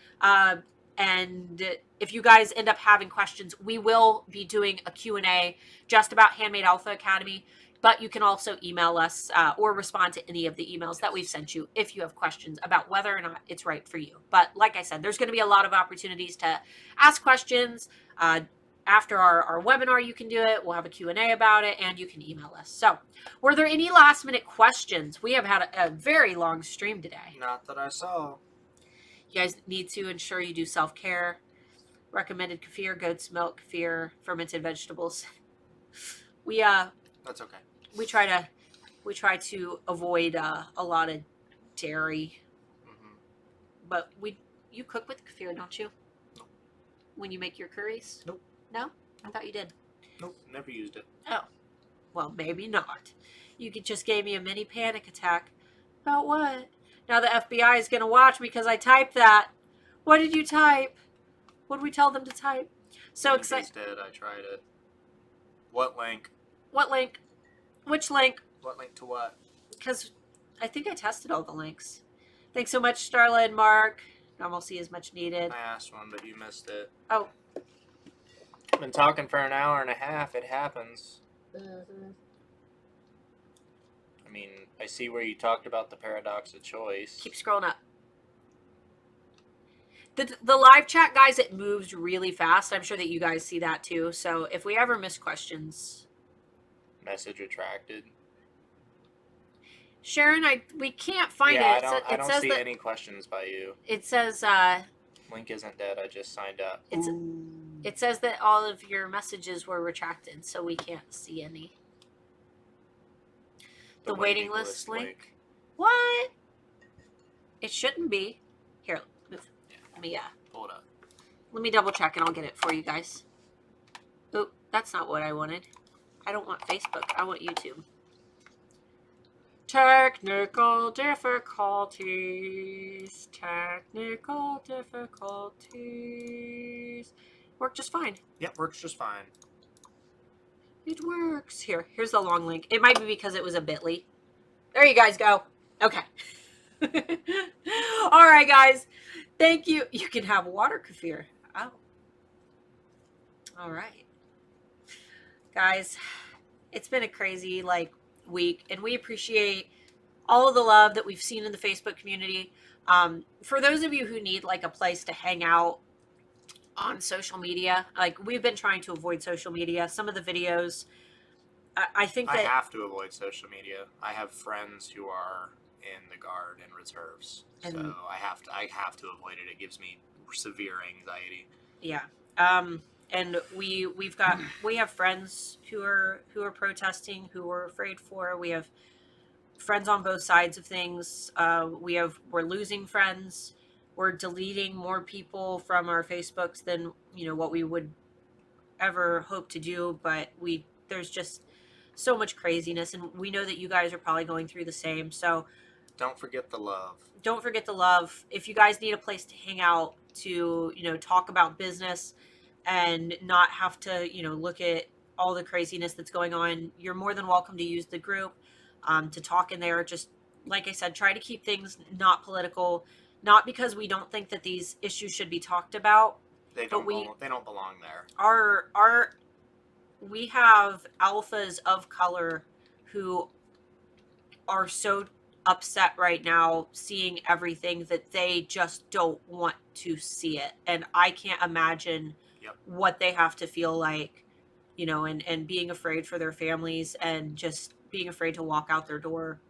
Speaker 2: And if you guys end up having questions, we will be doing a Q&A just about Handmade Alpha Academy, but you can also email us or respond to any of the emails that we've sent you if you have questions about whether or not it's right for you. But like I said, there's going to be a lot of opportunities to ask questions. After our webinar, you can do it. We'll have a Q&A about it, and you can email us. So were there any last minute questions? We have had a very long stream today.
Speaker 1: Not that I saw.
Speaker 2: You guys need to ensure you do self-care. Recommended kefir, goat's milk, kefir, fermented vegetables.
Speaker 1: That's okay.
Speaker 2: We try to avoid a lot of dairy.
Speaker 1: Mm-hmm.
Speaker 2: But you cook with kefir, don't you?
Speaker 1: Nope.
Speaker 2: When you make your curries?
Speaker 1: Nope.
Speaker 2: No? I thought you did.
Speaker 1: Nope, never used it.
Speaker 2: Oh. Well, maybe not. You just gave me a mini panic attack. About what? Now the FBI is going to watch because I typed that. What did you type? What did we tell them to type? So excited.
Speaker 1: Instead, I tried it. What link?
Speaker 2: What link? Which link?
Speaker 1: What link to what?
Speaker 2: Because I think I tested all the links. Thanks so much, Starla and Mark. Normalcy is much needed.
Speaker 1: I asked one, but you missed it.
Speaker 2: Oh.
Speaker 1: Been talking for an hour and a half. It happens.
Speaker 2: Mm-hmm.
Speaker 1: I mean, I see where you talked about the paradox of choice.
Speaker 2: Keep scrolling up. The live chat, guys, it moves really fast. I'm sure that you guys see that too. So if we ever miss questions.
Speaker 1: Message retracted.
Speaker 2: Sharon, we can't find it.
Speaker 1: I don't see any questions by you.
Speaker 2: It says
Speaker 1: link isn't dead. I just signed up.
Speaker 2: It says that all of your messages were retracted, so we can't see any. The waiting list link? What? It shouldn't be. Here, move.
Speaker 1: Yeah.
Speaker 2: Let me
Speaker 1: pull it up.
Speaker 2: Let me double check and I'll get it for you guys. Oh, that's not what I wanted. I don't want Facebook. I want YouTube. Technical difficulties. Technical difficulties. Worked just fine.
Speaker 1: Yep, works just fine.
Speaker 2: It works. Here's the long link. It might be because it was a bit.ly. There you guys go. Okay. All right, guys. Thank you. You can have water kefir. Oh. All right. Guys, it's been a crazy week, and we appreciate all of the love that we've seen in the Facebook community. For those of you who need a place to hang out on social media, we've been trying to avoid social media. Some of the videos, I think that
Speaker 1: I have to avoid social media. I have friends who are in the Guard and reserves, so I have to avoid it. It gives me severe anxiety.
Speaker 2: Yeah. And we have friends who are protesting, who we're afraid for. We have friends on both sides of things. We're losing friends. We're deleting more people from our Facebooks than what we would ever hope to do. But there's just so much craziness, and we know that you guys are probably going through the same. So
Speaker 1: don't forget the love.
Speaker 2: Don't forget the love. If you guys need a place to hang out, to talk about business and not have to look at all the craziness that's going on, you're more than welcome to use the group to talk in there. Just like I said, try to keep things not political, not because we don't think that these issues should be talked about.
Speaker 1: They don't belong there.
Speaker 2: We have alphas of color who are so upset right now seeing everything that they just don't want to see it, and I can't imagine what they have to feel like, and being afraid for their families and just being afraid to walk out their door.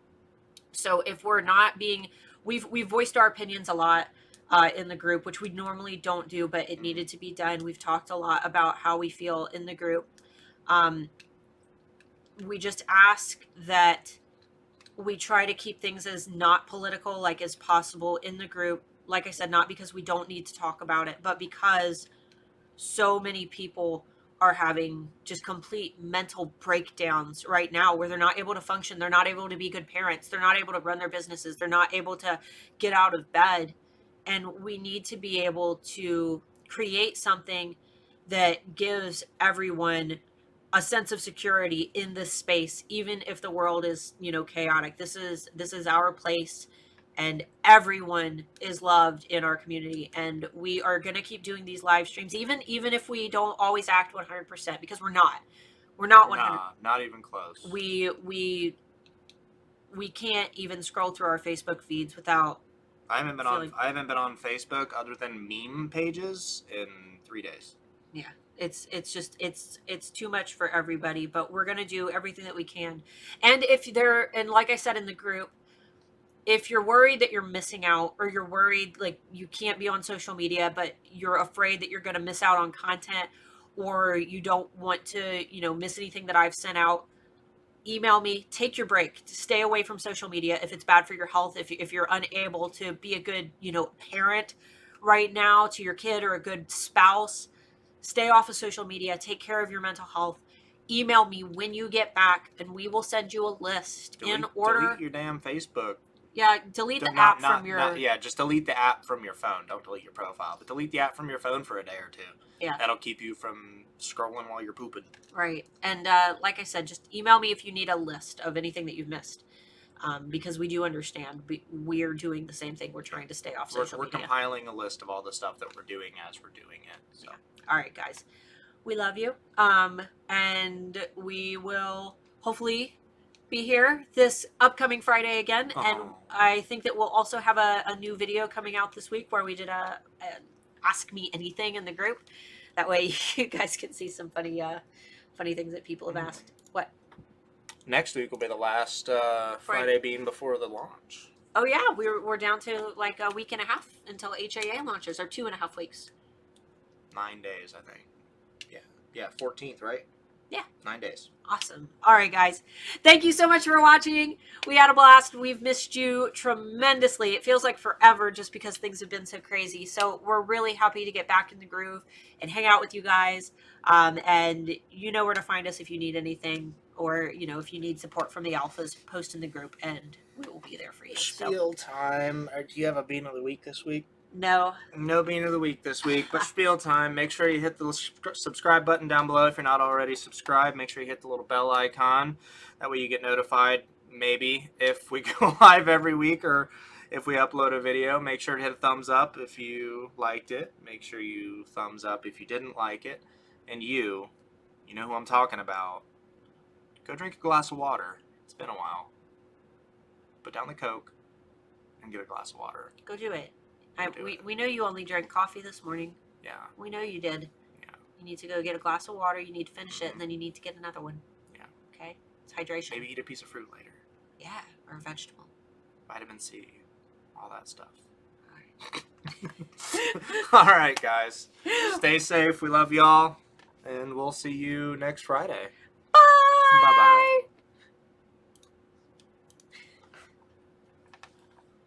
Speaker 2: So if we're not we've voiced our opinions a lot in the group, which we normally don't do, but it needed to be done. We've talked a lot about how we feel in the group. We just ask that we try to keep things as not political as possible in the group. Like I said, not because we don't need to talk about it, but because so many people are having just complete mental breakdowns right now where they're not able to function. They're not able to be good parents. They're not able to run their businesses. They're not able to get out of bed. And we need to be able to create something that gives everyone a sense of security in this space, even if the world is, chaotic. This is our place, and everyone is loved in our community, and we are going to keep doing these live streams, even if we don't always act 100%, because we're not 100.
Speaker 1: Nah, not even close.
Speaker 2: We can't even scroll through our Facebook feeds without
Speaker 1: I haven't been on Facebook other than meme pages in 3 days.
Speaker 2: Yeah, it's too much for everybody, but we're going to do everything that we can. And and like I said in the group, if you're worried that you're missing out, or you're worried like you can't be on social media, but you're afraid that you're going to miss out on content, or you don't want to, miss anything that I've sent out, email me. Take your break. Stay away from social media if it's bad for your health. If you're unable to be a good, parent right now to your kid, or a good spouse, stay off of social media. Take care of your mental health. Email me when you get back, and we will send you a list in order.
Speaker 1: Delete your damn Facebook.
Speaker 2: Yeah, delete the app from your...
Speaker 1: just delete the app from your phone. Don't delete your profile, but delete the app from your phone for a day or two.
Speaker 2: Yeah.
Speaker 1: That'll keep you from scrolling while you're pooping.
Speaker 2: Right. And like I said, just email me if you need a list of anything that you've missed. Because we do understand. We're doing the same thing. We're trying to stay off social media.
Speaker 1: We're compiling a list of all the stuff that we're doing as we're doing it. So.
Speaker 2: Yeah. All right, guys. We love you. And we will hopefully be here this upcoming Friday again. And I think that we'll also have a new video coming out this week where we did a Ask Me Anything in the group. That way you guys can see some funny things that people have asked. What?
Speaker 1: Next week will be the last Friday being before the launch.
Speaker 2: Oh yeah, we're down to like a week and a half until HAA launches, or 2.5 weeks.
Speaker 1: 9 days, I think. Yeah, 14th, right?
Speaker 2: Yeah.
Speaker 1: 9 days.
Speaker 2: Awesome. All right, guys. Thank you so much for watching. We had a blast. We've missed you tremendously. It feels like forever just because things have been so crazy. So we're really happy to get back in the groove and hang out with you guys. And you know where to find us if you need anything, or, if you need support from the alphas, post in the group and we will be there for you.
Speaker 1: Spiel time. Do you have a bean of the week this week?
Speaker 2: No.
Speaker 1: No bean of the week this week, but spiel time. Make sure you hit the subscribe button down below if you're not already subscribed. Make sure you hit the little bell icon. That way you get notified, maybe, if we go live every week or if we upload a video. Make sure to hit a thumbs up if you liked it. Make sure you thumbs up if you didn't like it. And you know who I'm talking about. Go drink a glass of water. It's been a while. Put down the Coke and get a glass of water.
Speaker 2: Go do it. We know you only drank coffee this morning.
Speaker 1: Yeah.
Speaker 2: We know you did.
Speaker 1: Yeah.
Speaker 2: You need to go get a glass of water. You need to finish it, and then you need to get another one.
Speaker 1: Yeah.
Speaker 2: Okay? It's hydration.
Speaker 1: Maybe eat a piece of fruit later.
Speaker 2: Yeah, or a vegetable.
Speaker 1: Vitamin C. All that stuff.
Speaker 2: All
Speaker 1: right. All right, guys. Stay safe. We love y'all. And we'll see you next Friday.
Speaker 2: Bye.
Speaker 1: Bye-bye.